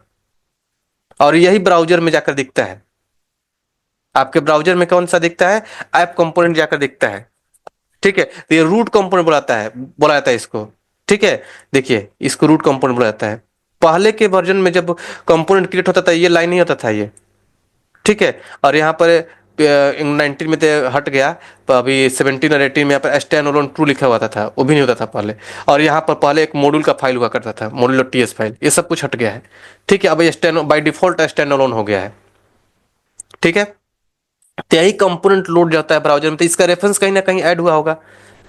और यही ब्राउजर में जाकर दिखता है। आपके ब्राउजर में कौन सा दिखता है? ऐप कंपोनेंट जाकर दिखता है, ठीक है। तो ये रूट कंपोनेंट बोला जाता है इसको, ठीक है। देखिए इसको रूट कंपोनेंट बोला जाता है। पहले के वर्जन में जब कंपोनेंट क्रिएट होता था ये लाइन नहीं होता था ये, ठीक है। और यहाँ पर 19 में तो हट गया, तो अभी 17 और 18 में यहाँ पर स्टैंड अलोन ट्रू लिखा हुआ था, वो भी नहीं होता था पहले। और यहाँ पर पहले एक मॉड्यूल का फाइल हुआ करता था, module.ts फाइल, ये सब कुछ हट गया है, ठीक है। अब ये stand by default stand alone हो गया है, ठीक है। तो यही कंपोनेंट लोड जाता है ब्राउजर में, तो इसका रेफरेंस कहीं ना कहीं ऐड हुआ होगा,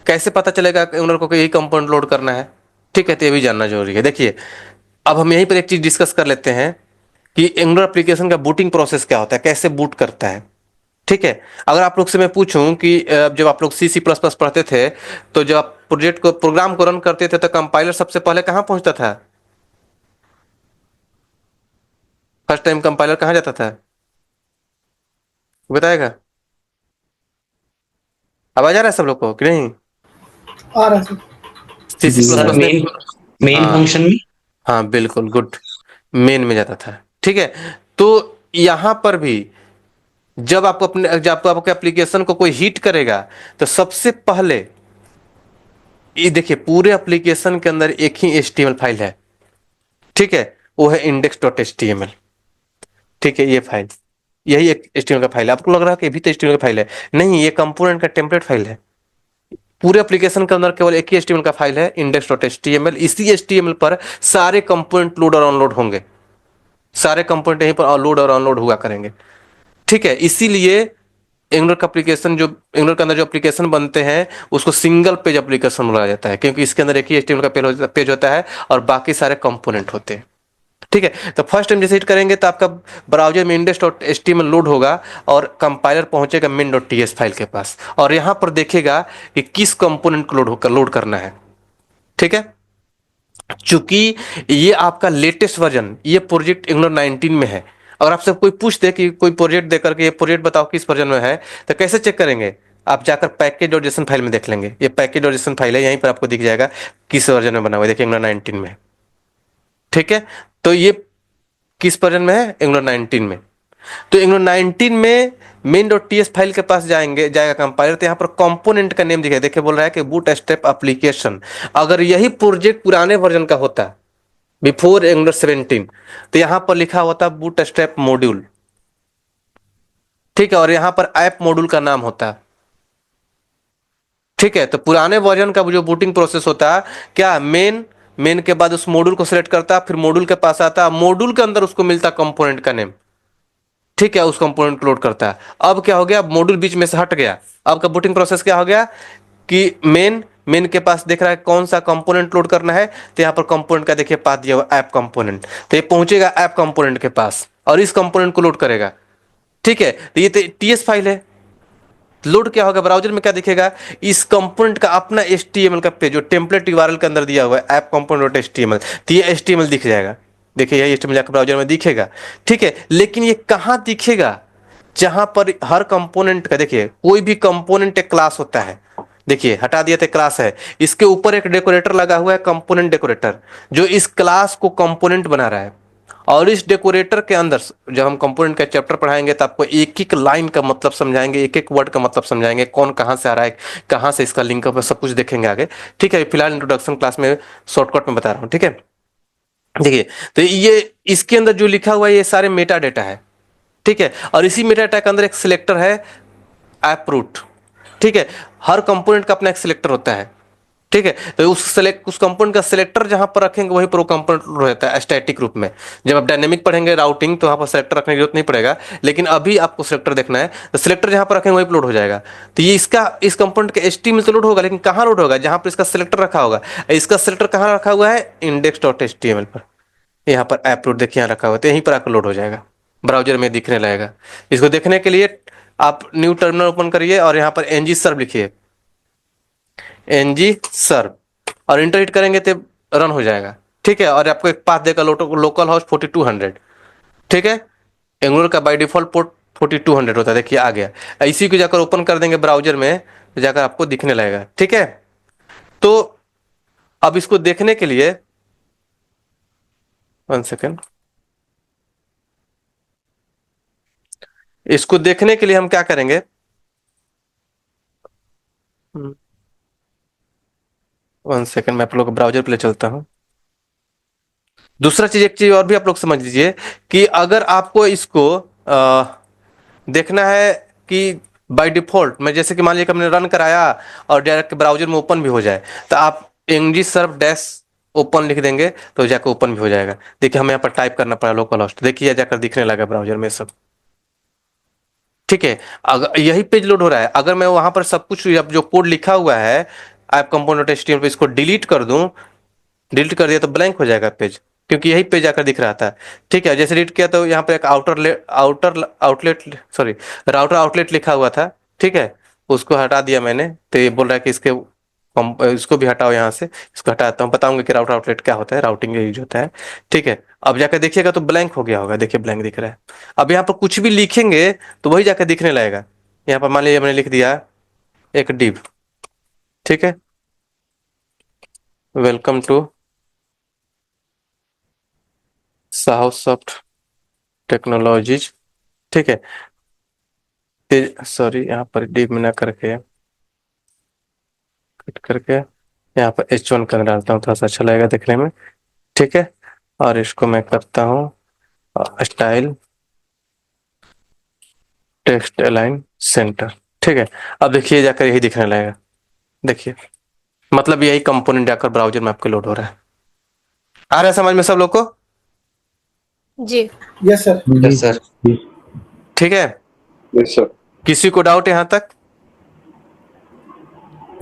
कैसे पता चलेगा ओनर को कि यही कंपोनेंट लोड करना है, ठीक है। तो ये भी जानना जरूरी है। देखिए अब हम यहीं पर एक चीज डिस्कस कर लेते हैं कि एंगुलर एप्लीकेशन का बूटिंग प्रोसेस क्या होता है, कैसे बूट करता है, ठीक है। अगर आप लोग से मैं पूछूं कि जब आप लोग C++ पढ़ते थे तो जब आप प्रोग्राम को रन करते थे तो कंपाइलर सबसे पहले कहां पहुंचता था? फर्स्ट टाइम कंपाइलर कहां जाता था बताएगा? आवाज आ रहा है सब लोग को कि नहीं? आ रहा है सर। C++ में मेन हाँ फंक्शन में। हाँ बिल्कुल गुड, मेन में जाता था, ठीक है। तो यहां पर भी जब आपके एप्लीकेशन को कोई हिट करेगा तो सबसे पहले ये देखिए पूरे एप्लीकेशन के अंदर एक ही HTML फाइल है, ठीक है, वो है index.html, ठीक है। ये फाइल यही एक HTML का फाइल है। आपको लग रहा है कि ये भी तो HTML का फाइल है, नहीं, ये कंपोनेंट का टेम्पलेट फाइल है। पूरे एप्लीकेशन के अंदर केवल एक ही HTML का फाइल है index.html। इसी HTML पर सारे कंपोनेंट लोड और अनलोड होंगे, सारे कंपोनेंट यहीं पर लोड और अनलोड हुआ करेंगे, ठीक है। इसीलिए एंगुलर का एप्लीकेशन जो एंगुलर के अंदर जो एप्लीकेशन बनते हैं उसको सिंगल पेज एप्लीकेशन बोला जाता है, क्योंकि इसके अंदर एक ही HTML का पेज होता है और बाकी सारे कंपोनेंट होते हैं, ठीक है। तो फर्स्ट टाइम जैसे हिट करेंगे तो आपका ब्राउजर में index.html लोड होगा और कंपाइलर पहुंचेगा main.ts फाइल के पास और यहां पर देखेगा कि किस कंपोनेंट को लोड करना है, ठीक है। चूंकि ये आपका लेटेस्ट वर्जन, ये प्रोजेक्ट एंगुलर 19 में है। अगर आपसे कोई पूछ दे कि कोई प्रोजेक्ट देकर के ये प्रोजेक्ट बताओ किस वर्जन में है, तो कैसे चेक करेंगे? आप जाकर पैकेज और जेसन फाइल में देख लेंगे, ये पैकेज और जेसन फाइल है, यहीं पर आपको दिख जाएगा किस वर्जन में बना हुआ है। देखिए एंगुलर 19 में, ठीक है। तो ये किस वर्जन में है? एंगुलर 19 में। तो एंगुलर 19 में main.ts फाइल के पास जाएगा कंपाइलर, तो यहाँ पर कंपोनेंट का नेम दिखेगा, देखिए बोल रहा है कि बूटस्ट्रैप एप्लीकेशन। अगर यही प्रोजेक्ट पुराने वर्जन का होता बिफोर एंगुलर 17 तो यहां पर लिखा होता बूटस्ट्रैप मॉड्यूल, ठीक है, और यहां पर ऐप मॉड्यूल का नाम होता, ठीक है। तो पुराने वर्जन का जो बूटिंग प्रोसेस होता क्या, मेन के बाद उस मॉड्यूल को सिलेक्ट करता, फिर मॉड्यूल के पास आता, मॉड्यूल के अंदर उसको मिलता कंपोनेंट का नेम, ठीक है, उस कंपोनेंट को लोड करता है। अब क्या हो गया, मॉड्यूल बीच में से हट गया, अब का बूटिंग प्रोसेस क्या हो गया कि मेन के पास देख रहा है कौन सा कंपोनेंट लोड करना है, तो यहाँ पर कंपोनेंट का देखिए पाथ दिया हुआ ऐप कंपोनेंट, तो ये पहुंचेगा ऐप कंपोनेंट के पास और इस कंपोनेंट को लोड करेगा, ठीक है। तो ये तो TS फाइल है, लोड क्या होगा ब्राउजर में क्या दिखेगा, इस कंपोनेंट का अपना HTML का पेज जो टेम्पलेट URL के अंदर दिया हुआ है ऐप कंपोनेंट.html, तो ये HTML दिख जाएगा, देखिए यही HTML जाकर ब्राउजर में दिखेगा, ठीक है। लेकिन ये कहां दिखेगा, जहां पर हर कंपोनेंट का, देखिए कोई भी कंपोनेंट एक क्लास होता है, देखिए हटा दिया था क्लास है, इसके ऊपर एक डेकोरेटर लगा हुआ है कंपोनेंट डेकोरेटर, जो इस क्लास को कंपोनेंट बना रहा है। और इस डेकोरेटर के अंदर जब हम कंपोनेंट का चैप्टर पढ़ाएंगे तो आपको एक एक लाइन का मतलब समझाएंगे, एक एक वर्ड का मतलब समझाएंगे, कौन कहां से आ रहा है, कहां से इसका लिंक है, सब कुछ देखेंगे आगे, ठीक है। फिलहाल इंट्रोडक्शन क्लास में शॉर्टकट में बता रहा हूं, ठीक है। देखिए तो ये इसके अंदर जो लिखा हुआ है ये सारे मेटा डेटा है, ठीक है। और इसी मेटा डेटा के अंदर एक सिलेक्टर है ऐप रूट, ठीक है। हर कंपोनेंट का अपना एक सिलेक्टर होता है, ठीक है। तो उस कंपोनेंट का सिलेक्टर जहां पर रखेंगे वही प्रो कंपोनेंट रहता है स्टैटिक रूप में। जब आप डायनेमिक पढ़ेंगे राउटिंग तो वहां पर सिलेक्टर रखने की जरूरत नहीं पड़ेगा, लेकिन अभी आपको सिलेक्टर देखना है तो सिलेक्टर जहां पर रखेंगे वही लोड हो जाएगा। तो ये इस कंपोनेंट के HTML तो लोड होगा, लेकिन कहां लोड होगा? जहां पर इसका सिलेक्टर रखा होगा। इसका सिलेक्टर कहां रखा हुआ है? index.html पर। यहाँ पर ऐप लोड देखिए यहाँ रखा हुआ है, तो यहीं पर आकर लोड हो जाएगा, ब्राउजर में दिखने लगेगा। इसको देखने के लिए आप न्यू टर्मिनल ओपन करिए और यहाँ पर ng सर्व लिखिए, ng सर्व, और इंटर हिट करेंगे तो रन हो जाएगा। ठीक है, और आपको एक पाथ देगा लोकल होस्ट 4200। ठीक है, एंगुलर का बाय डिफॉल्ट पोर्ट 4200 होता है, देखिए आ गया। इसी को जाकर ओपन कर देंगे ब्राउजर में तो जाकर आपको दिखने लगेगा। ठीक है, तो अब इसको देखने के लिए 1 सेकेंड, इसको देखने के लिए हम क्या करेंगे, 1 सेकेंड, मैं आप लोग ब्राउजर पे ले चलता हूं। दूसरा चीज, एक चीज और भी आप लोग समझ लीजिए कि अगर आपको इसको देखना है कि बाय डिफॉल्ट में, जैसे कि मान लीजिए कि हमने रन कराया और डायरेक्ट ब्राउजर में ओपन भी हो जाए, तो आप ng सर्व डैश ओपन लिख देंगे तो जाकर ओपन भी हो जाएगा। देखिए हमें यहाँ पर टाइप करना पड़ा लोकल होस्ट, देखिए जाकर दिखने लगा ब्राउजर में सब। ठीक है, अगर यही पेज लोड हो रहा है, अगर मैं वहां पर सब कुछ जो कोड लिखा हुआ है ऐप कंपोनेंट HTML पे, इसको डिलीट कर दूं, डिलीट कर दिया तो ब्लैंक हो जाएगा पेज, क्योंकि यही पेज आकर दिख रहा था। ठीक है, जैसे डिलीट किया तो यहाँ पे एक राउटर आउटलेट लिखा हुआ था। ठीक है, उसको हटा दिया मैंने, तो ये बोल रहा है कि इसको भी हटाओ, यहाँ से इसको हटाता हूँ, बताऊंगा कि राउटर आउटलेट क्या होता है, राउटिंग यूज होता है। ठीक है, अब जाकर देखिएगा तो ब्लैंक हो गया होगा, देखिए ब्लैंक दिख रहा है। अब यहाँ पर कुछ भी लिखेंगे तो वही जाकर दिखने लगेगा। यहाँ पर मान लीजिए मैंने लिख दिया एक डिव, ठीक है, वेलकम टू साउथ टेक्नोलॉजीज। ठीक है, सॉरी यहाँ पर डिव में ना करके कट करके यहाँ पर H1 कर डालता हूँ, थोड़ा सा अच्छा लगेगा देखने में। ठीक है, और इसको मैं करता हूँ स्टाइल टेक्स्ट अलाइन सेंटर। ठीक है, अब देखिए जाकर यही दिखने लगेगा, देखिए मतलब यही कंपोनेंट जाकर ब्राउजर में आपके लोड हो रहा है। आ रहा है समझ में सब लोग को? जी। Yes sir. Yes sir. ठीक है, यस सर। किसी को डाउट यहाँ तक?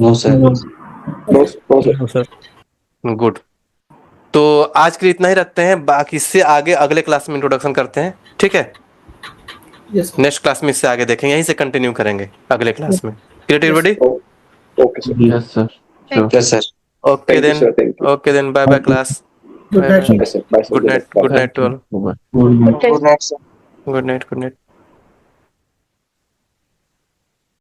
No sir. No sir. Good, तो आज के लिए इतना ही रखते हैं, बाकी इससे आगे अगले क्लास में इंट्रोडक्शन करते हैं। ठीक है, यस नेक्स्ट क्लास में इससे आगे देखेंगे, यहीं से कंटिन्यू करेंगे अगले क्लास में। Clear everybody? Okay sir. Yes sir. Yes sir. Okay Thank you, sir. Thank you. Okay then, bye bye class, good night Bye, sir. Bye, sir. Good night, Bye. Good night to all, Good night. Good night, good night.